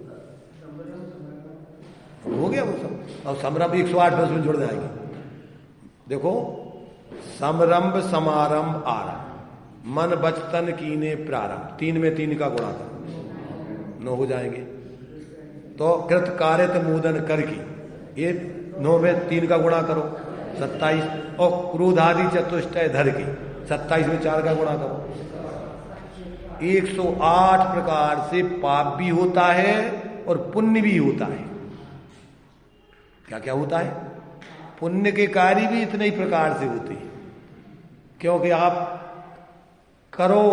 हो गया वो सब। और समरंभ 108 में उसमें जुड़ जाएंगे। देखो, समरंभ समारंभ आरंभ, मन बचतन कीने प्रारंभ, 3 में 3 का गुणा करो, 9 हो जाएंगे। तो कृत कार्य मोदन करके, ये 9 में 3 का गुणा करो, 27। और क्रोधादि चतुष्टय धर के, 27 में 4 का गुणा करो। 108 प्रकार से पाप भी होता है और पुण्य भी होता है। क्या क्या होता है? पुण्य के कार्य भी इतने ही प्रकार से होते हैं, क्योंकि आप करो,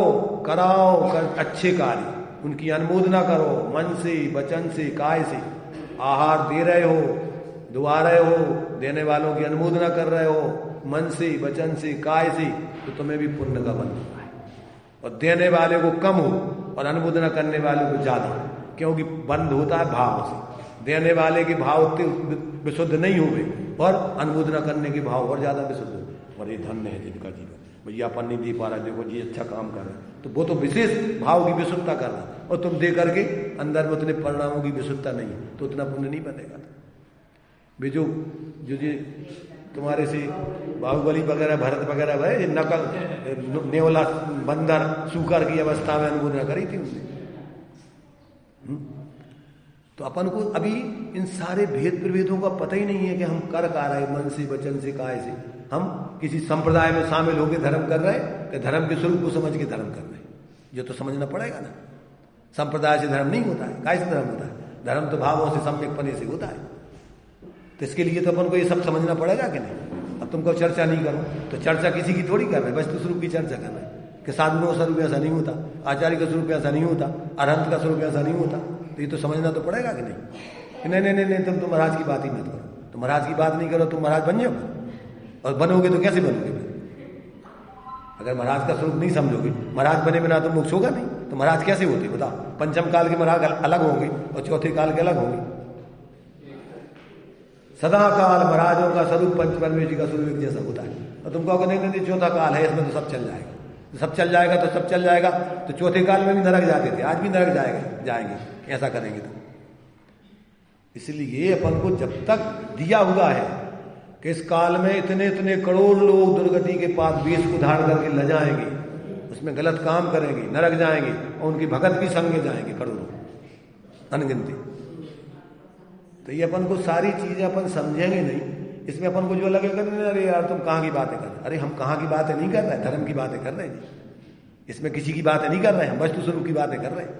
कराओ अच्छे कार्य, उनकी अनुमोदना करो मन से, वचन से, काय से। आहार दे रहे हो, दुआ रहे हो, देने वालों की अनुमोदना कर रहे हो मन से, वचन से, काय से, तो तुम्हें भी पुण्य का बंध होगा। और देने वाले को कम हो और अनुमोदना करने वाले को ज्यादा, क्योंकि बंध होता है भाव से। देने वाले के भाव उतने विशुद्ध नहीं हुए और अनुमोदना करने के भाव और ज्यादा विशुद्ध हो। और ये धन्य है जिनका जीवन, भैया अपन नहीं दे पा रहा, देखो जी अच्छा काम कर रहे हैं, तो वो तो विशेष भाव की विशुद्धता कर रहा है, और तुम दे करके अंदर में उतने परिणामों की विशुद्धता नहीं है, तो उतना पुण्य नहीं बनेगा। जो जी तुम्हारे से बाहुबली वगैरह, भरत वगैरह भाई नकल नेवला बंदर सूकर की अवस्था में अनुमोदना करी थी उसने। तो अपन को अभी इन सारे भेद प्रभेदों का पता ही नहीं है कि हम कर का रहे मन से, वचन से, काय से। हम किसी संप्रदाय में शामिल होकर धर्म कर रहे हैं कि धर्म के स्वरूप को समझ के धर्म कर रहे हैं, ये तो समझना पड़ेगा ना। संप्रदाय से धर्म नहीं होता है, काय से धर्म होता है? धर्म तो भावों से, सम्यक पने से होता है। तो इसके लिए तो अपन को ये सब समझना पड़ेगा कि नहीं। अब तुमको चर्चा नहीं करो तो चर्चा किसी की थोड़ी कर रहे, वस्तु स्वरूप की चर्चा कर रहे हैं कि साधुओं का स्वरूप ऐसा नहीं होता, आचार्य का स्वरूप ऐसा नहीं होता, अरहंत का स्वरूप ऐसा नहीं होता। तो ये तो समझना तो पड़ेगा कि नहीं। नहीं नहीं नहीं, तुम तो महाराज की बात ही मत करो, तो महाराज की बात नहीं करो, तुम महाराज बन जाओ। और बनोगे तो कैसे बनोगे? अगर महाराज का स्वरूप नहीं समझोगे, महाराज बने बिना तो मोक्ष होगा नहीं, तो महाराज कैसे होते बताओ? पंचम काल के महाराज अलग होंगे और चौथे काल के अलग होंगे। सदा काल महाराजों का स्वरूप पंचपरमेश्वर का स्वरूप एक जैसा होता है। और तुम कहोगे नहीं नहीं चौथा काल है, इसमें तो सब चल जाएगा, तो सब चल जाएगा, तो सब चल जाएगा। तो चौथे काल में भी नरक जाते थे, आज भी नरक जाएंगे ऐसा करेंगे तो। इसलिए अपन को जब तक दिया हुआ है कि इस काल में इतने इतने करोड़ लोग दुर्गति के पास वेश को धारण करके ल जाएंगे, उसमें गलत काम करेंगे, नरक जाएंगे, और उनकी भगत भी संगे जाएंगे करोड़ों अनगिनती। तो ये अपन को सारी चीजें अपन समझेंगे नहीं, इसमें अपन को जो लगेगा अरे यार तुम कहाँ की बातें कर रहे। अरे हम कहाँ की बातें नहीं कर रहे हैं, धर्म की बातें कर रहे हैं जी। इसमें किसी की बातें नहीं कर रहे हैं, हम वस्तु स्वरूप की बातें कर रहे हैं।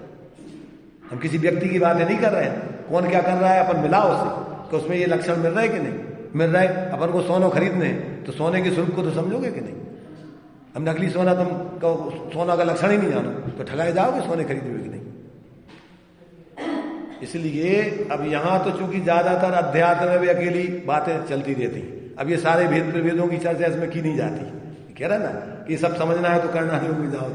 हम किसी व्यक्ति की बातें नहीं कर रहे हैं, कौन क्या कर रहा है अपन मिला उससे, तो उसमें ये लक्षण मिल रहा है कि नहीं मिल रहा है। अपन को सोना खरीदने हैं तो सोने के स्वरूप को तो समझोगे कि नहीं। हम नकली सोना, तुम सोना का लक्षण ही नहीं जानो तो ठगाए जाओगे सोने खरीदोगे कि नहीं। इसलिए अब यहां तो चूंकि ज्यादातर अध्यात्म में भी अकेली बातें चलती रहती, अब ये सारे भेद प्रभेदों की चर्चा इसमें की नहीं जाती। कह रहा ना कि सब समझना है तो करना नहीं में जाओ।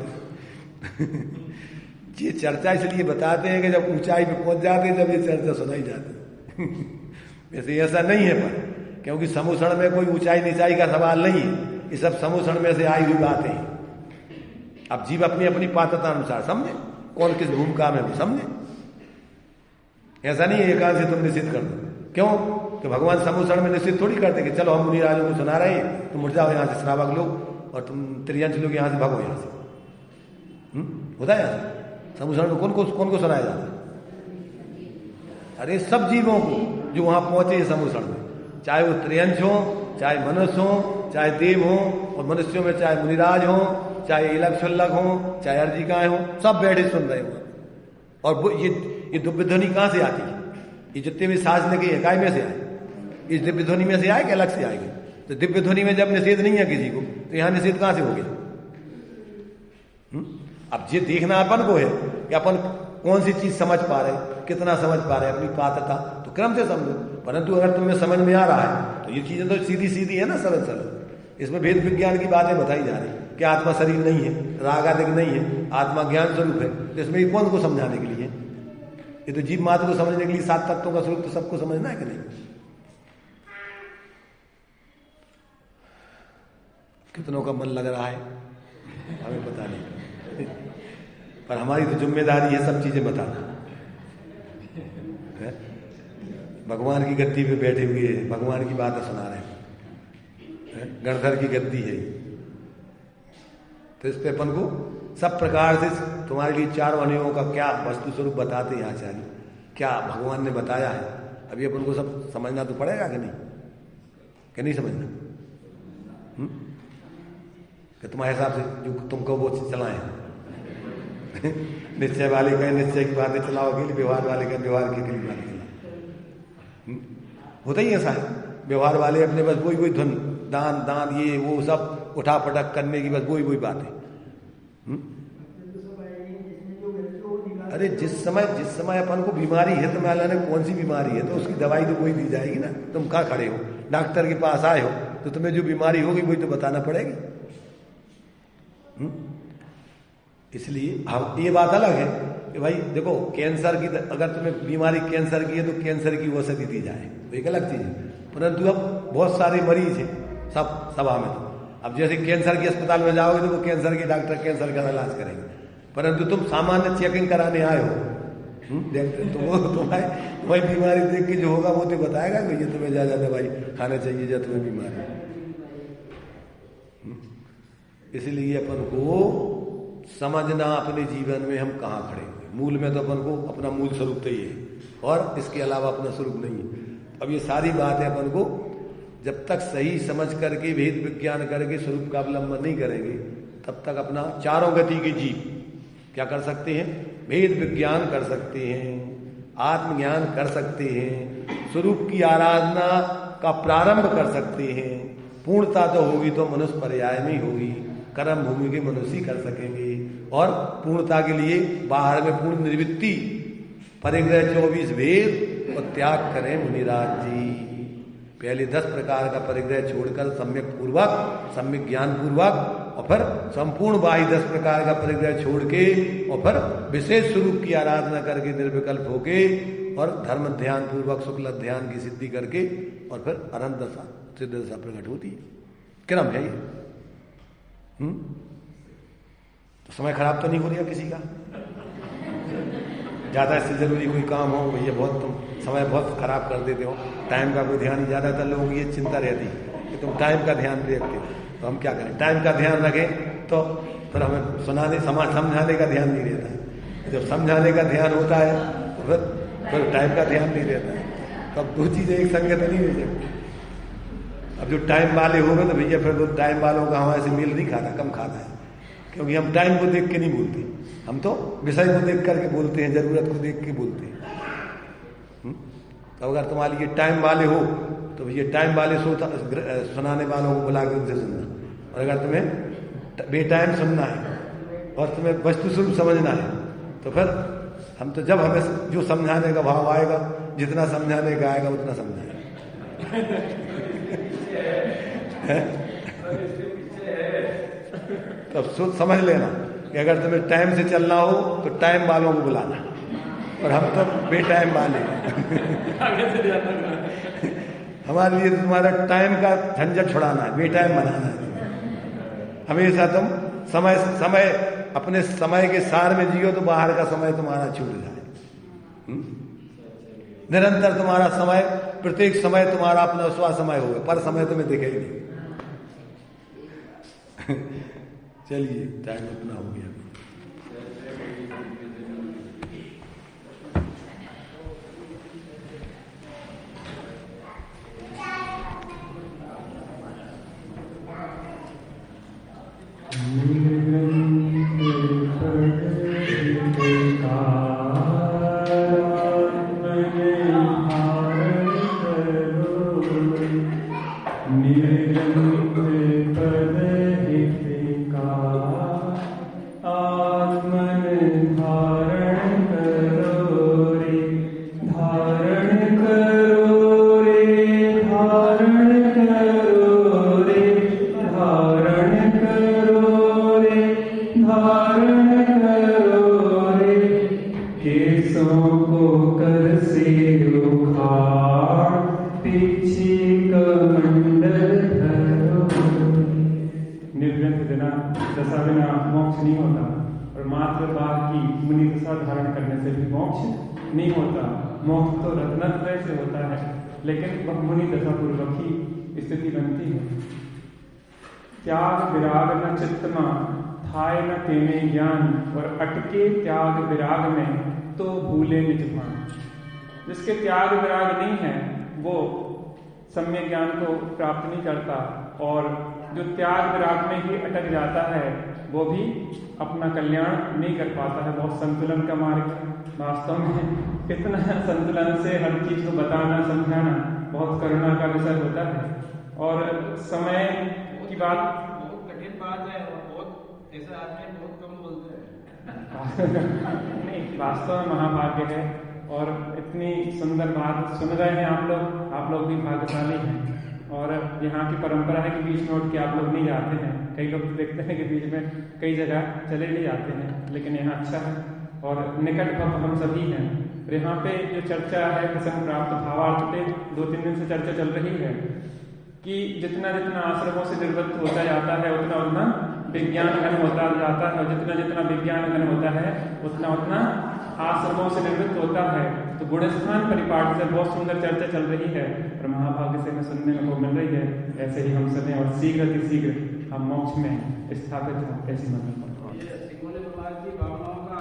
ये चर्चा इसलिए बताते हैं कि जब ऊंचाई पे पहुंच जाते जब ये चर्चा सुनाई जाती। वैसे ऐसा नहीं है, पर क्योंकि समूषण में कोई ऊंचाई नीचाई का सवाल नहीं है, ये सब समूषण में से आई हुई बातें हैं। अब जीव अपनी अपनी पात्रता अनुसार समझे कौन किस भूमिका में समझे। ऐसा नहीं है एकांत से तुम निश्चित कर दो, क्यों कि भगवान समूषण में निश्चित थोड़ी करते कि चलो हम मुनि राजों को सुना रहे हैं, तुम उठ जाओ यहाँ से श्रावक लोग और तुम त्रियंश लोग यहाँ से भागो यहाँ से। होता है ऐसा? समूषण में कौन को सुनाया जाता है? अरे सब जीवों को जो वहां पहुंचे समूषण में, चाहे वो त्रियंश हो, चाहे मनुष्य हो, चाहे देव हो, और मनुष्यों में चाहे मुनिराज हो, चाहे इलक शुल्लक हो, चाहे अर्जिकाएं हो, सब बैठे सुन रहे हो। और वो ये दिव्य ध्वनि कहां से आती है? ये जितने भी सांस लेके इकाई में से आए, इस दिव्य ध्वनि में से आए कि अलग से आएगी? तो दिव्य ध्वनि में जब निषेध नहीं है किसी को, तो यहां निषेध कहां से हो गया? अब ये देखना अपन को है कि अपन कौन सी चीज समझ पा रहे, कितना समझ पा रहे, अपनी पात्रता तो क्रम से समझो। परंतु अगर तुम्हें समझ में आ रहा है तो ये चीजें तो सीधी सीधी है ना, सरल सरल। इसमें भेद विज्ञान की बातें बताई जा रही कि आत्मा शरीर नहीं है, राग आदि नहीं है, आत्मा ज्ञान स्वरूप है। तो इसमें ये कौन को समझाने के लिए? ये तो जीव मात्र को समझने के लिए सात तत्वों का स्वरूप तो सबको समझना है कि नहीं? कितनों का मन लग रहा है हमें पता नहीं, पर हमारी तो जिम्मेदारी है सब चीजें बताना। भगवान की गद्दी पे बैठे हुए भगवान की बातें सुना रहे हैं, गणधर की गद्दी है, तो इस पे अपन को सब प्रकार से तुम्हारे लिए चारों अनियों का क्या वस्तु स्वरूप बताते हैं आचार्य, क्या भगवान ने बताया है। अभी अपन को सब समझना तो पड़ेगा कि नहीं? कि नहीं समझना? कि तुम्हारे हिसाब से जो तुमको वो चलाएं। निश्चय वाले कहें निश्चय की बातें चलाओ, अकेले व्यवहार वाले कहें व्यवहार की अकेली बातें चलाओ। होता ही ऐसा है, व्यवहार वाले अपने बस वही धुन दान दान ये वो सब उठा पटक करने की बस वही बातें। अरे जिस समय अपन को बीमारी है, तो अल्लाह ने कौन सी बीमारी है तो उसकी दवाई तो कोई दी जाएगी ना। तुम कहाँ खड़े हो, डॉक्टर के पास आए हो, तो तुम्हें जो बीमारी होगी वही तो बताना पड़ेगी। इसलिए हम ये बात अलग है कि भाई देखो कैंसर की, अगर तुम्हें बीमारी कैंसर की है तो कैंसर की औषधि दी जाए, तो एक अलग चीज है। परंतु अब बहुत सारे मरीज हैं सब सभा में, तो अब जैसे कैंसर के अस्पताल में जाओगे तो वो कैंसर के डॉक्टर कैंसर का इलाज करेंगे, परंतु तुम सामान्य चेकिंग कराने आए हो तो वो तुम्हारी बीमारी देख के जो होगा वो तो बताएगा कि ये तुम्हें ज्यादा दवाई खाना चाहिए या तुम्हें बीमारी। इसलिए अपन को समझना अपने जीवन में हम कहाँ खड़े हुए, मूल में तो अपन को अपना मूल स्वरूप तो ये है और इसके अलावा अपना स्वरूप नहीं है। अब ये सारी बात है अपन को जब तक सही समझ करके भेद विज्ञान करके स्वरूप का अवलंबन नहीं करेंगे तब तक अपना चारों गति के जीव क्या कर सकते हैं, भेद विज्ञान कर सकते हैं, आत्मज्ञान कर सकते हैं, स्वरूप की आराधना का प्रारंभ कर सकते हैं। पूर्णता तो होगी तो मनुष्य पर्याय में होगी, कर्म भूमि के मनुष्य कर सकेंगे। और पूर्णता के लिए बाहर में पूर्ण निर्वृत्ति परिग्रह 24 वेद और त्याग करें मुनिराज जी। पहले 10 प्रकार का परिग्रह छोड़कर सम्यक पूर्वक, सम्यक ज्ञान पूर्वक, और फिर संपूर्ण बाह्य 10 प्रकार का परिग्रह छोड़ के और फिर विशेष स्वरूप की आराधना करके निर्विकल्प होके और धर्म ध्यान पूर्वक शुक्ल ध्यान की सिद्धि करके और फिर अनंत दशा सिद्ध दशा प्रकट होती है। क्रम है ये। तो समय खराब तो नहीं हो रहा किसी का? ज्यादा इससे जरूरी कोई काम हो भैया, बहुत तुम समय बहुत खराब कर देते हो, टाइम का कोई ध्यान नहीं। ज्यादातर लोगों की ये चिंता रहती है कि तुम टाइम का ध्यान नहीं रखते, तो हम क्या करें? टाइम का ध्यान रखें तो फिर हमें समझाने का ध्यान नहीं रहता है। जब समझाने का ध्यान होता है तो फिर टाइम का ध्यान नहीं रहता है। तो अब दो चीजें एक संग तो नहीं रह सकती। अब जो टाइम वाले हो गए तो भैया फिर वो टाइम वालों का हमारे से मेल नहीं खाता, कम खाता है, क्योंकि हम टाइम को देख के नहीं बोलते, हम तो विषय को देख करके बोलते हैं, जरूरत को देख के बोलते हैं। तो अगर तुम्हारे लिए टाइम वाले हो तो भैया टाइम वाले सुनाने वालों को बुला के उनसे सुनना, और अगर तुम्हें बेटाइम सुनना है और तुम्हें वस्तु स्वरूप समझना है तो फिर हम तो जब हमें जो समझाने का भाव आएगा, जितना समझाने का आएगा उतना समझाएगा। तब समझ लेना कि अगर तुम्हें टाइम से चलना हो तो टाइम वालों को बुलाना, और हम तो बेटाइम वाले हमारे लिए तुम्हारा टाइम का झंझट छुड़ाना है, बेटाइम बनाना है। हमेशा तुम समय अपने समय के सार में जियो तो बाहर का समय तुम्हारा छूट जाए। निरंतर तुम्हारा समय, प्रत्येक समय तुम्हारा अपना स्व समय होगा, पर समय तुम्हें दिखेगा नहीं। चलिए टाइम अपना हो गया। नहीं होता। मोक्ष तो रत्नत्रय से होता है, लेकिन मुनि दशा पूर्वक ही स्थिति बनती है। त्याग विराग न चित्तमा थाय न तेने ज्ञान, और अटके त्याग विराग में तो भूले निज भान। जिसके त्याग विराग नहीं है वो सम्यक ज्ञान को प्राप्त नहीं करता, और जो त्याग विराग में ही अटक जाता है वो भी अपना कल्याण नहीं कर पाता है। बहुत संतुलन का मार्ग है वास्तव में। इतना संतुलन से हर चीज को बताना समझाना बहुत करुणा का विषय होता है। और समय की बात बहुत कठिन बात है, और बहुत ऐसा आदमी बहुत कम बोलते हैं। नहीं, वास्तव में महाभाग्य है और इतनी सुंदर बात सुन रहे हैं आप लोग भी भाग्यशाली हैं। और यहाँ की परंपरा है कि बीच में उठ के आप लोग नहीं जाते हैं। कई लोग देखते हैं कि बीच में कई जगह चले भी जाते हैं, लेकिन यहाँ अच्छा है और निकट भक्त हम सभी हैं। और यहाँ पे जो चर्चा है प्रसंग प्राप्त भावार्थ पे 2-3 दिन से चर्चा चल रही है कि जितना जितना आश्रमों से निर्वृत्त होता जाता है उतना उतना विज्ञान घन होता जाता है, और जितना जितना विज्ञान घन होता है उतना उतना आश्रमों से निर्वृत्त होता है। तो गुणस्थान परिपाठ से बहुत सुंदर चर्चा चल रही है और महाभाग्य से हमें सुनने को मिल रही है। ऐसे ही हम सुने और शीघ्र की शीघ्र हम मोक्ष में स्थापित हों, ऐसी मन भावनाओं का